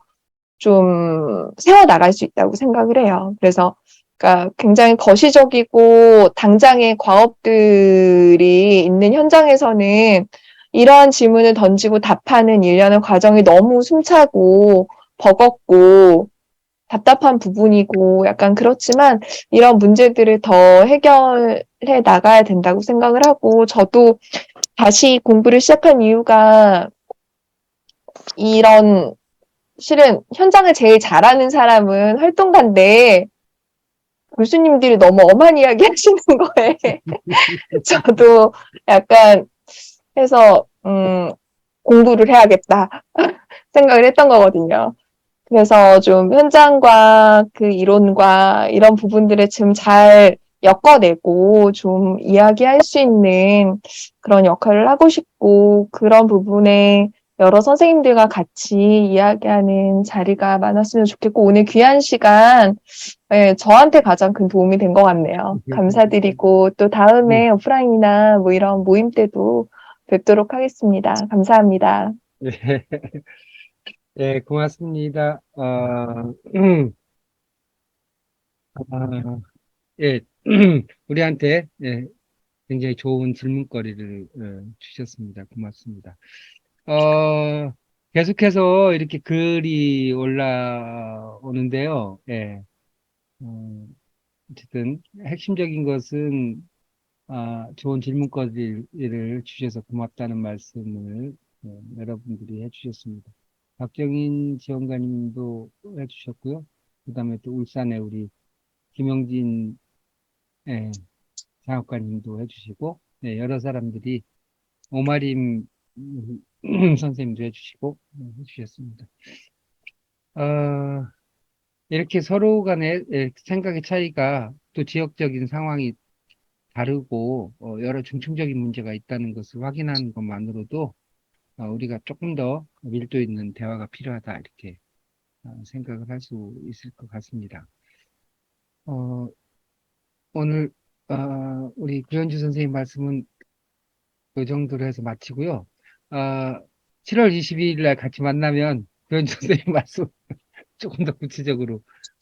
좀 세워나갈 수 있다고 생각을 해요. 그래서 그러니까 굉장히 거시적이고 당장의 과업들이 있는 현장에서는 이러한 질문을 던지고 답하는 일련의 과정이 너무 숨차고 버겁고 답답한 부분이고 약간 그렇지만 이런 문제들을 더 해결해 나가야 된다고 생각을 하고 저도 다시 공부를 시작한 이유가 이런 실은 현장을 제일 잘하는 사람은 활동가인데 교수님들이 너무 엄한 이야기 하시는 거에 저도 약간 해서 공부를 해야겠다 생각을 했던 거거든요. 그래서 좀 현장과 그 이론과 이런 부분들을 지금 잘 엮어내고 좀 이야기할 수 있는 그런 역할을 하고 싶고 그런 부분에 여러 선생님들과 같이 이야기하는 자리가 많았으면 좋겠고 오늘 귀한 시간 예, 저한테 가장 큰 도움이 된 것 같네요. 감사드리고 또 다음에 오프라인이나 뭐 이런 모임 때도 뵙도록 하겠습니다. 감사합니다. 예, 예, 고맙습니다. 예, 우리한테 예, 굉장히 좋은 질문거리를 주셨습니다. 고맙습니다. 계속해서 이렇게 글이 올라오는데요. 예, 어쨌든 핵심적인 것은 좋은 질문거리를 주셔서 고맙다는 말씀을 여러분들이 해주셨습니다. 박정인 지원관님도 해주셨고요. 그 다음에 또 울산에 우리 김영진 장학관님도 해주시고, 네, 여러 사람들이 오마림 선생님도 해주시고 해주셨습니다. 이렇게 서로 간의 생각의 차이가 또 지역적인 상황이 다르고 여러 중층적인 문제가 있다는 것을 확인하는 것만으로도 우리가 조금 더 밀도 있는 대화가 필요하다 이렇게 생각을 할 수 있을 것 같습니다. 오늘 우리 구현주 선생님 말씀은 그 정도로 해서 마치고요. 7월 22일 날 같이 만나면 구현주 선생님 말씀 조금 더 구체적으로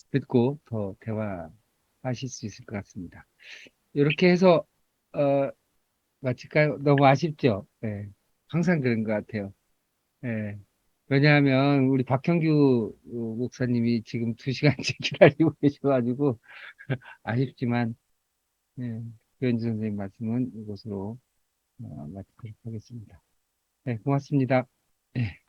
듣고 더 대화하실 수 있을 것 같습니다. 이렇게 해서 마칠까요? 너무 아쉽죠? 네. 항상 그런 것 같아요. 네. 왜냐하면 우리 박형규 목사님이 지금 2시간째 기다리고 계셔가지고 아쉽지만 네. 구현주 선생님 말씀은 이것으로 마치도록 하겠습니다. 네, 고맙습니다. 네.